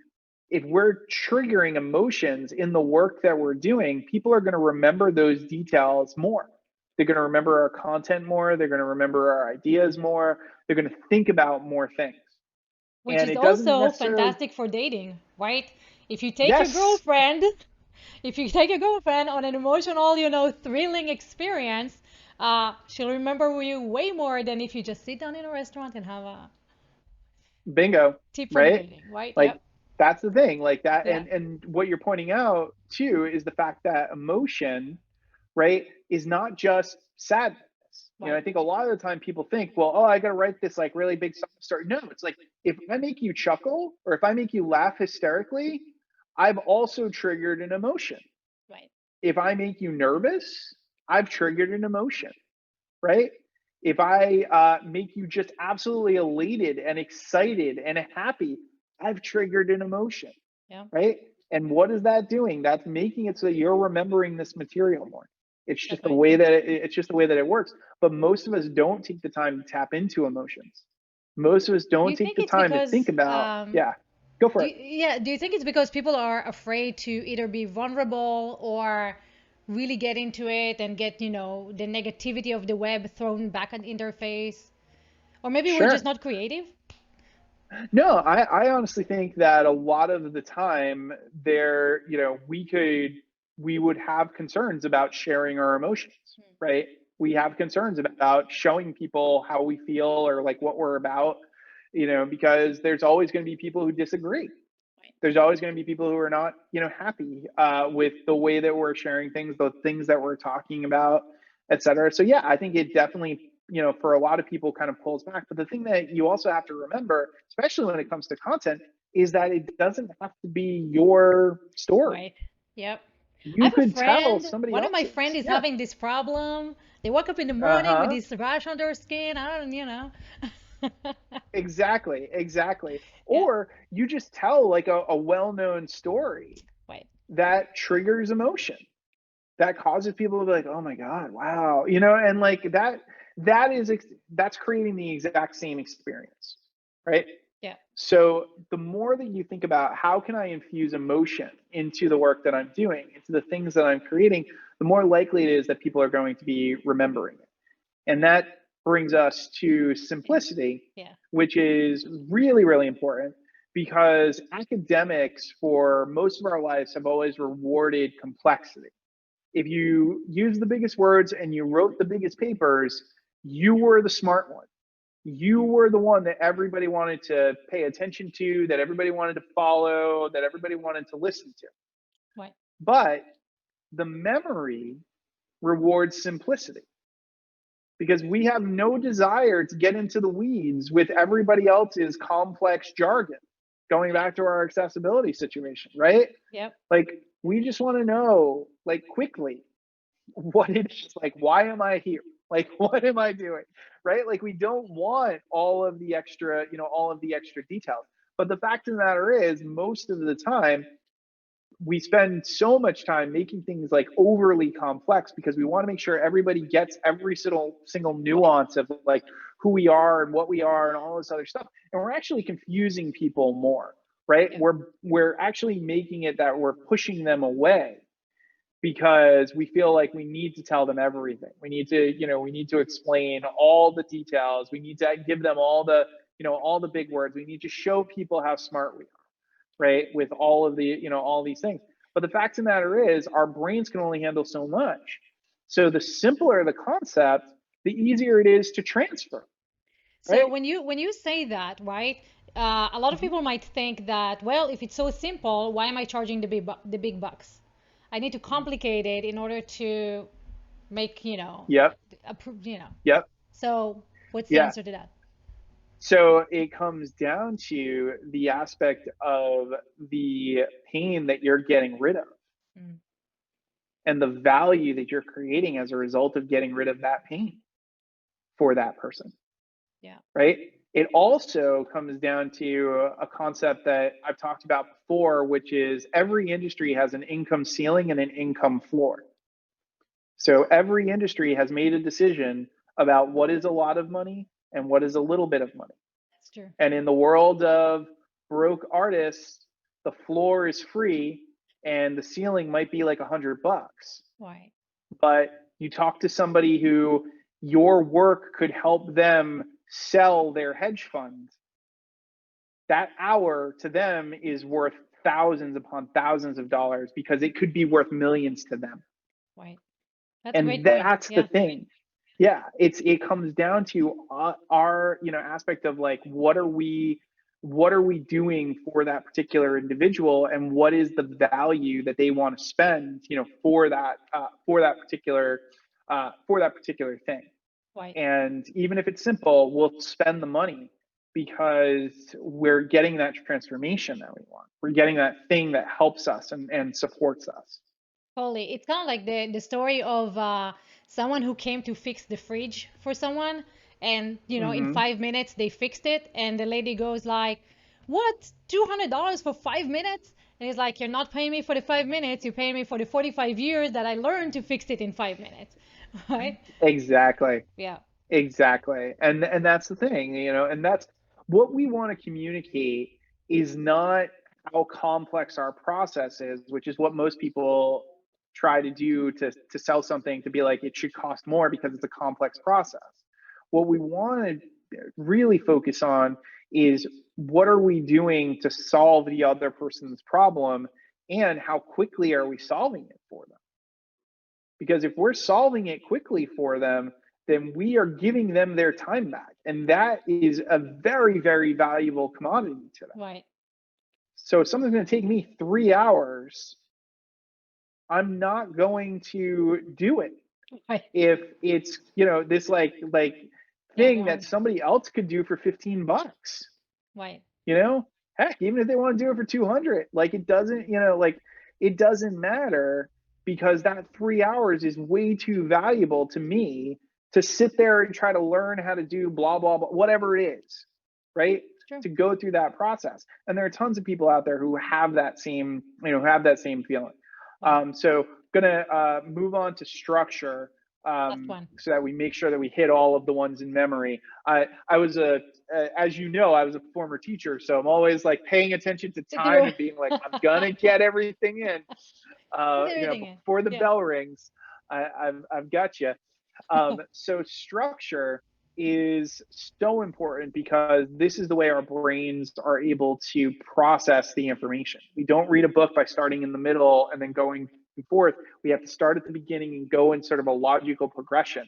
Speaker 2: if we're triggering emotions in the work that we're doing, people are going to remember those details more. They're going to remember our content more. They're going to remember our ideas more. They're going to think about more things.
Speaker 1: Which
Speaker 2: And
Speaker 1: is
Speaker 2: it doesn't
Speaker 1: also
Speaker 2: necessarily,
Speaker 1: fantastic for dating, right? If you take your
Speaker 2: yes,
Speaker 1: girlfriend If you take your girlfriend on an emotional, thrilling experience, she'll remember you way more than if you just sit down in a restaurant and have a
Speaker 2: Bingo,
Speaker 1: tea for the
Speaker 2: right?
Speaker 1: building, right?
Speaker 2: Like
Speaker 1: Yep.
Speaker 2: that's the thing, like that,
Speaker 1: Yeah.
Speaker 2: and what you're pointing out too is the fact that emotion, right, is not just sadness. I
Speaker 1: Right.
Speaker 2: think a lot of the time people think, well, oh, I got to write this like really big story. No, it's like if I make you chuckle or if I make you laugh hysterically, I've also triggered an emotion.
Speaker 1: Right.
Speaker 2: If I make you nervous, I've triggered an emotion, right? If I make you just absolutely elated and excited and happy, I've triggered an emotion,
Speaker 1: Yeah.
Speaker 2: right? And what is that doing? That's making it so that you're remembering this material more. It's
Speaker 1: That's
Speaker 2: just the
Speaker 1: right.
Speaker 2: way that it's just the way that it works. But most of us don't take the time to tap into emotions. Most of us
Speaker 1: Do
Speaker 2: don't
Speaker 1: you
Speaker 2: take
Speaker 1: think
Speaker 2: the
Speaker 1: it's
Speaker 2: time to think
Speaker 1: because
Speaker 2: about, yeah, go for it.
Speaker 1: do you think it's because people are afraid to either be vulnerable or really get into it and get, the negativity of the web thrown back in their face? Or maybe we're just
Speaker 2: Sure.
Speaker 1: not creative?
Speaker 2: No, I honestly think that a lot of the time there, we would have concerns about sharing our emotions, right? We have concerns about showing people how we feel or like what we're about, because there's always going to be people who disagree.
Speaker 1: Right.
Speaker 2: There's always going to be people who are not, happy with the way that we're sharing things, the things that we're talking about, et cetera. So yeah, I think it definitely, for a lot of people kind of pulls back. But the thing that you also have to remember, especially when it comes to content, is that it doesn't have to be your story.
Speaker 1: Right. Yep. I
Speaker 2: You
Speaker 1: have a
Speaker 2: could tell
Speaker 1: friend,
Speaker 2: somebody
Speaker 1: one of my friends
Speaker 2: else's.
Speaker 1: is
Speaker 2: Yeah.
Speaker 1: having this problem. They wake up in the morning with
Speaker 2: Uh-huh.
Speaker 1: this rash on their skin. I don't.
Speaker 2: Exactly. Exactly.
Speaker 1: Yeah.
Speaker 2: Or you just tell like a well-known story
Speaker 1: Right.
Speaker 2: that triggers emotion, that causes people to be like, oh my God, wow. And like that's creating the exact same experience, right?
Speaker 1: Yeah.
Speaker 2: So the more that you think about how can I infuse emotion into the work that I'm doing, into the things that I'm creating, the more likely it is that people are going to be remembering it. And
Speaker 1: Right.
Speaker 2: that brings us to simplicity,
Speaker 1: Yeah.
Speaker 2: which is really, really important because academics for most of our lives have always rewarded complexity. If you use the biggest words and you wrote the biggest papers, you were the smart one. You were the one that everybody wanted to pay attention to, that everybody wanted to follow, that everybody wanted to listen to.
Speaker 1: Right.
Speaker 2: But the memory rewards simplicity because we have no desire to get into the weeds with everybody else's complex jargon. Going
Speaker 1: Right.
Speaker 2: back to our accessibility situation, right?
Speaker 1: Yep.
Speaker 2: Like, we just want to know, like, quickly what it is, like, why am I here, like what am I doing, right? Like we don't want all of the extra details, but the fact of the matter is most of the time we spend so much time making things like overly complex because we want to make sure everybody gets every single
Speaker 1: Right.
Speaker 2: nuance of like who we are and what we are and all this other stuff, and we're actually confusing people more, right?
Speaker 1: Yeah.
Speaker 2: We're actually making it that we're pushing them away because we feel like we need to tell them everything. We need to explain all the details. We need to give them all the big words. We need to show people how smart we are, right? With all of all these things. But the fact of the matter is, our brains can only handle so much. So the simpler the concept, the easier it is to transfer,
Speaker 1: So
Speaker 2: right?
Speaker 1: when you say that, right? A lot of
Speaker 2: Mm-hmm.
Speaker 1: people might think that, well, if it's so simple, why am I charging the big bucks? I need to complicate it in order to make,
Speaker 2: Yep.
Speaker 1: approve,
Speaker 2: Yep.
Speaker 1: So what's the
Speaker 2: Yeah.
Speaker 1: answer to that?
Speaker 2: So it comes down to the aspect of the pain that you're getting rid of
Speaker 1: Mm,
Speaker 2: and the value that you're creating as a result of getting rid of that pain for that person,
Speaker 1: yeah.
Speaker 2: right? It also comes down to a concept that I've talked about before, which is every industry has an income ceiling and an income floor. So every industry has made a decision about what is a lot of money and what is a little bit of money.
Speaker 1: That's true.
Speaker 2: And in the world of broke artists, the floor is free and the ceiling might be like $100.
Speaker 1: Right.
Speaker 2: But you talk to somebody who your work could help them sell their hedge fund, that hour to them is worth thousands upon thousands of dollars because it could be worth millions to them.
Speaker 1: Right. That's a
Speaker 2: And
Speaker 1: great point.
Speaker 2: that's the
Speaker 1: Yeah.
Speaker 2: thing. Yeah, it comes down to our aspect of like what are we doing for that particular individual, and what is the value that they want to spend for that particular thing.
Speaker 1: Right.
Speaker 2: And even if it's simple, we'll spend the money because we're getting that transformation that we want. We're getting that thing that helps us and supports us.
Speaker 1: Totally. It's kind of like the story of someone who came to fix the fridge for someone, and in
Speaker 2: Hmm.
Speaker 1: 5 minutes they fixed it, and the lady goes like, "What? $200 for 5 minutes?" And he's like, "You're not paying me for the 5 minutes. You're paying me for the 45 years that I learned to fix it in 5 minutes." Right?
Speaker 2: Exactly.
Speaker 1: Yeah.
Speaker 2: Exactly. And that's the thing, and that's what we want to communicate is not how complex our process is, which is what most people try to do to sell something, to be like it should cost more because it's a complex process. What we want to really focus on is what are we doing to solve the other person's problem, and how quickly are we solving it for them? Because if we're solving it quickly for them, then we are giving them their time back. And that is a very, very valuable commodity to them.
Speaker 1: Right.
Speaker 2: So if something's going to take me 3 hours, I'm not going to do it.
Speaker 1: Right.
Speaker 2: If it's, this like
Speaker 1: Yeah.
Speaker 2: thing that
Speaker 1: 100.
Speaker 2: somebody else could do for $15,
Speaker 1: Right.
Speaker 2: you know, heck, even if they want to do it for 200, like it doesn't matter, because that 3 hours is way too valuable to me to sit there and try to learn how to do blah blah blah, whatever it is, right?
Speaker 1: It's true.
Speaker 2: To go through that process. And there are tons of people out there who have that same feeling.
Speaker 1: Right.
Speaker 2: So gonna move on to structure,
Speaker 1: Last one.
Speaker 2: so that we make sure that we hit all of the ones in memory. I was as you know, I was a former teacher, so I'm always like paying attention to
Speaker 1: To
Speaker 2: time
Speaker 1: do.
Speaker 2: and being like, I'm gonna get everything in,
Speaker 1: Put everything in.
Speaker 2: before the
Speaker 1: Yeah.
Speaker 2: bell rings. I've got you. So structure is so important because this is the way our brains are able to process the information. We don't read a book by starting in the middle and then going forth. We have to start at the beginning and go in sort of a logical progression.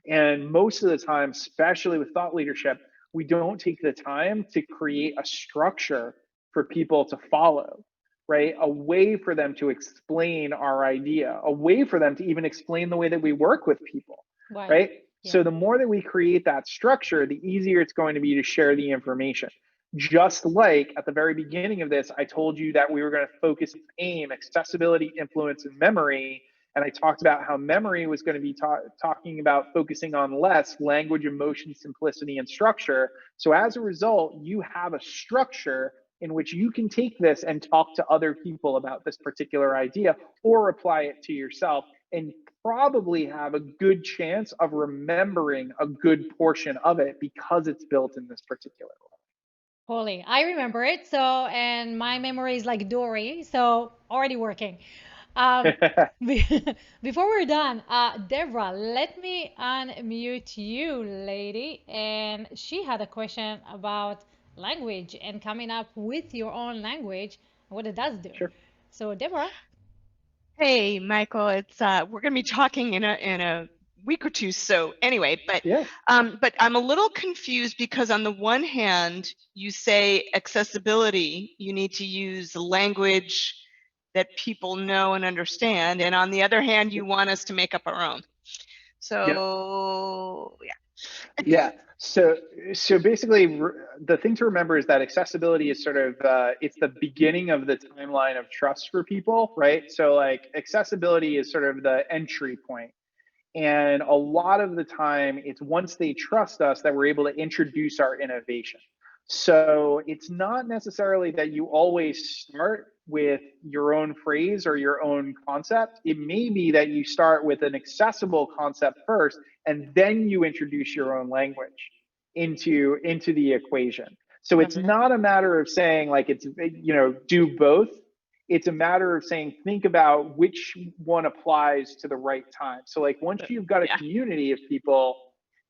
Speaker 2: And most of the time, especially with thought leadership, we don't take the time to create a structure for people to follow, right? A way for them to explain our idea, a way for them to even explain the way that we work with people,
Speaker 1: Right.
Speaker 2: right?
Speaker 1: Yeah.
Speaker 2: So the more that we create that structure, the easier it's going to be to share the information. Just like at the very beginning of this, I told you that we were going to focus AIM, accessibility, influence, and memory. And I talked about how memory was going to be talking about focusing on less language, emotion, simplicity, and structure. So as a result, you have a structure in which you can take this and talk to other people about this particular idea, or apply it to yourself, and probably have a good chance of remembering a good portion of it because it's built in this particular
Speaker 1: Totally. I remember it. So, and my memory is like Dory. So, already working. Um,
Speaker 2: way.
Speaker 1: be- Before we're done, Deborah, let me unmute you, lady. And she had a question about language and coming up with your own language and what it does do.
Speaker 2: Sure.
Speaker 1: So, Deborah,
Speaker 4: Hey, Michael, it's we're going to be talking in a week or two. So anyway,
Speaker 2: Yeah.
Speaker 4: but I'm a little confused because on the one hand, you say accessibility, you need to use language that people know and understand, and on the other hand, you want us to make up our own.
Speaker 2: Yep.
Speaker 4: So yeah.
Speaker 2: Yeah. So basically, the thing to remember is that accessibility is sort of it's the beginning of the timeline of trust for people, right? So like accessibility is sort of the entry point. And a lot of the time, it's once they trust us that we're able to introduce our innovation. So it's not necessarily that you always start with your own phrase or your own concept. It may be that you start with an accessible concept first, and then you introduce your own language into the equation. So it's not a matter of saying like it's do both. It's a matter of saying think about which one applies to the right time. So like once you've got a
Speaker 4: Yeah.
Speaker 2: community of people,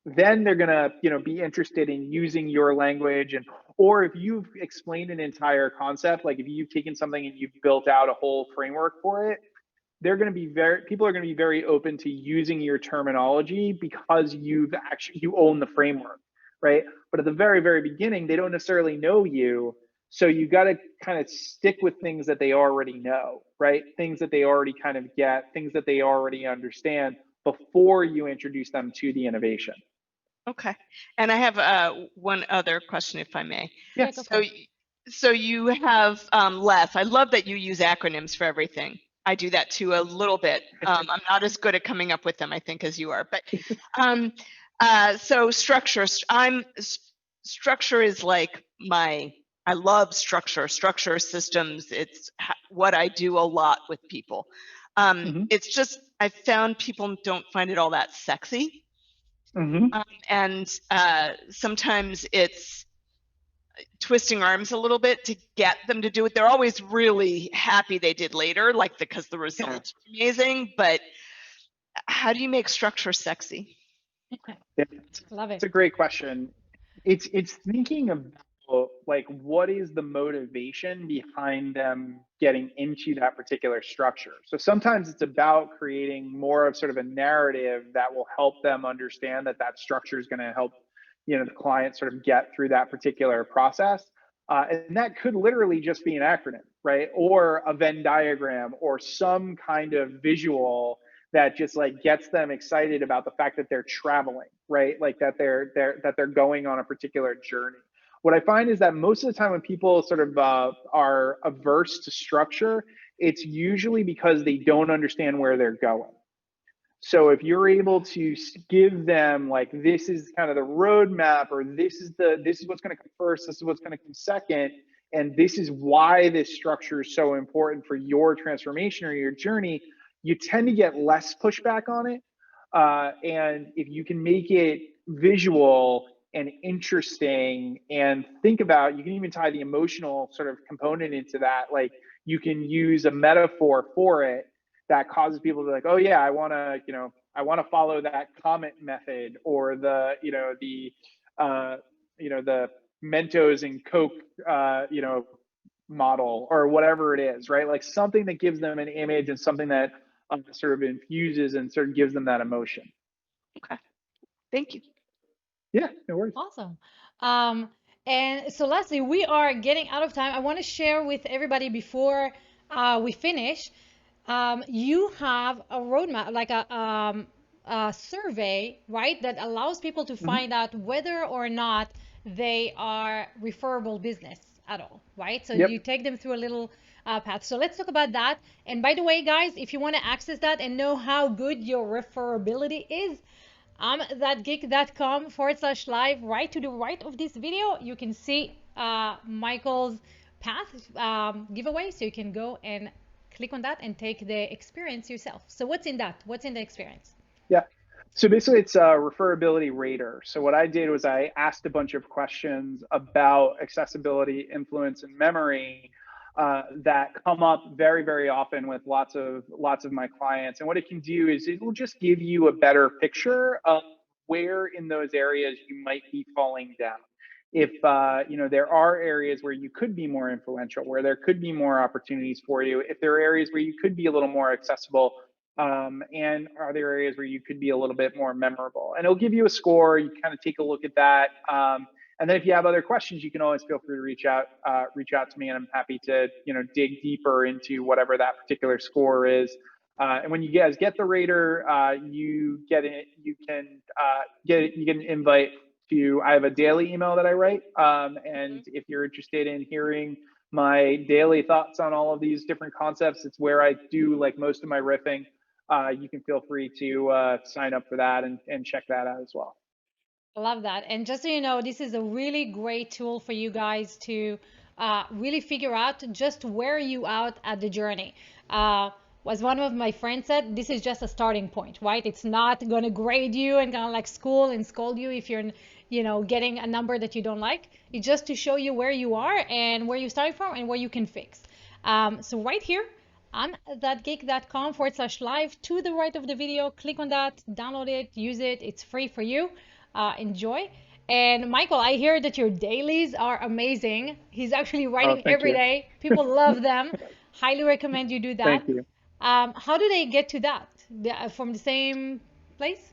Speaker 2: then they're gonna, be interested in using your language. And or if you've explained an entire concept, like if you've taken something and you've built out a whole framework for it, people are going to be very open to using your terminology because you own the framework, right? But at the very, very beginning, they don't necessarily know you. So you got to kind of stick with things that they already know, right? Things that they already kind of get, things that they already understand before you introduce them to the innovation.
Speaker 4: Okay. And I have one other question, if I may.
Speaker 2: Yes.
Speaker 4: So you have LEF. I love that you use acronyms for everything. I do that too a little bit. I'm not as good at coming up with them, I think, as you are. But so structure. Structure is like I love structure. Structure systems. It's what I do a lot with people. It's just I found people don't find it all that sexy. And sometimes it's twisting arms a little bit to get them to do it. They're always really happy they did later, like because the results are amazing. But how do you make structure sexy?
Speaker 2: Yeah.
Speaker 1: Love it.
Speaker 2: It's a great question. It's thinking about like what is the motivation behind them getting into that particular structure. So sometimes it's about creating more of sort of a narrative that will help them understand that structure is going to help the client sort of get through that particular process. And that could literally just be an acronym, right? Or a Venn diagram or some kind of visual that just like gets them excited about the fact that they're traveling, right? Like that they're going on a particular journey. What I find is that most of the time when people sort of are averse to structure, it's usually because they don't understand where they're going. So if you're able to give them like, this is kind of the roadmap, or this is what's going to come first, this is what's going to come second, and this is why this structure is so important for your transformation or your journey, you tend to get less pushback on it. And if you can make it visual and interesting and think about, you can even tie the emotional sort of component into that. Like you can use a metaphor for it that causes people to be like, oh yeah, I want to follow that comment method, or the Mentos and Coke, model, or whatever it is, right? Like something that gives them an image and something that sort of infuses and sort of gives them that emotion.
Speaker 4: Okay, thank you.
Speaker 2: Yeah, no worries.
Speaker 1: Awesome. And so lastly, we are getting out of time. I want to share with everybody before we finish. You have a roadmap, like a survey, right, that allows people to find out whether or not they are referable business at all, right? So you take them through a little path. So let's talk about that. And by the way, guys, if you want to access that and know how good your referability is, thatgeek.com/live. Right to the right of this video, you can see Michael's path giveaway, so you can go and click on that and take the experience yourself. So what's in that? What's in the experience?
Speaker 2: Yeah. So basically it's a referability rater. So what I did was I asked a bunch of questions about accessibility, influence, and memory that come up very, very often with lots of my clients. And what it can do is it will just give you a better picture of where in those areas you might be falling down. If there are areas where you could be more influential, where there could be more opportunities for you, if there are areas where you could be a little more accessible, and are there areas where you could be a little bit more memorable, and it'll give you a score. You kind of take a look at that, and then if you have other questions, you can always feel free to reach out to me, and I'm happy to dig deeper into whatever that particular score is. And when you guys get the rater, you get it. You get an invite to. I have a daily email that I write, and if you're interested in hearing my daily thoughts on all of these different concepts, it's where I do like most of my riffing. You can feel free to sign up for that and check that out as well.
Speaker 1: I love that. And just so you know, this is a really great tool for you guys to really figure out just where you out at the journey. As one of my friends said, this is just a starting point, right? It's not going to grade you and kind of like school and scold you if you're, getting a number that you don't like. It's just to show you where you are and where you're starting from and where you can fix. So right here, on thatgeek.com/live, to the right of the video, click on that, download it, use it. It's free for you. enjoy. And Michael, I hear that your dailies are amazing. He's actually
Speaker 2: Oh,
Speaker 1: writing
Speaker 2: thank
Speaker 1: every
Speaker 2: you.
Speaker 1: day. People love them. Highly recommend you do that.
Speaker 2: Thank you.
Speaker 1: How do they get to that? From the same place?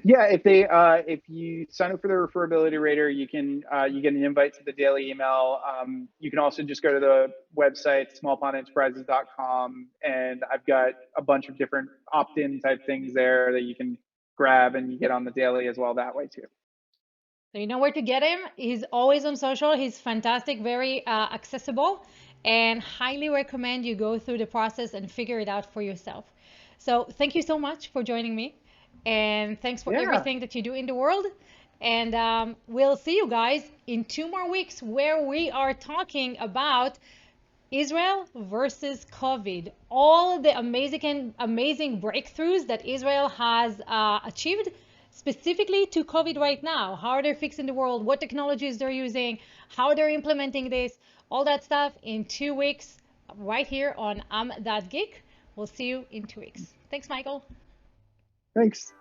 Speaker 2: Yeah, if you sign up for the referability rater, you get an invite to the daily email. You can also just go to the website smallpondenterprises.com, and I've got a bunch of different opt-in type things there that you can grab, and you get on the daily as well that way too.
Speaker 1: So you know where to get him. He's always on social. He's fantastic, very accessible, and highly recommend you go through the process and figure it out for yourself. So thank you so much for joining me, and thanks for
Speaker 2: Yeah.
Speaker 1: everything that you do in the world. And we'll see you guys in 2 more weeks where we are talking about Israel versus COVID. All the amazing breakthroughs that Israel has achieved specifically to COVID right now. How they're fixing the world, what technologies they're using, how they're implementing this, all that stuff in 2 weeks right here on I'm That Geek. We'll see you in 2 weeks. Thanks, Michael.
Speaker 2: Thanks.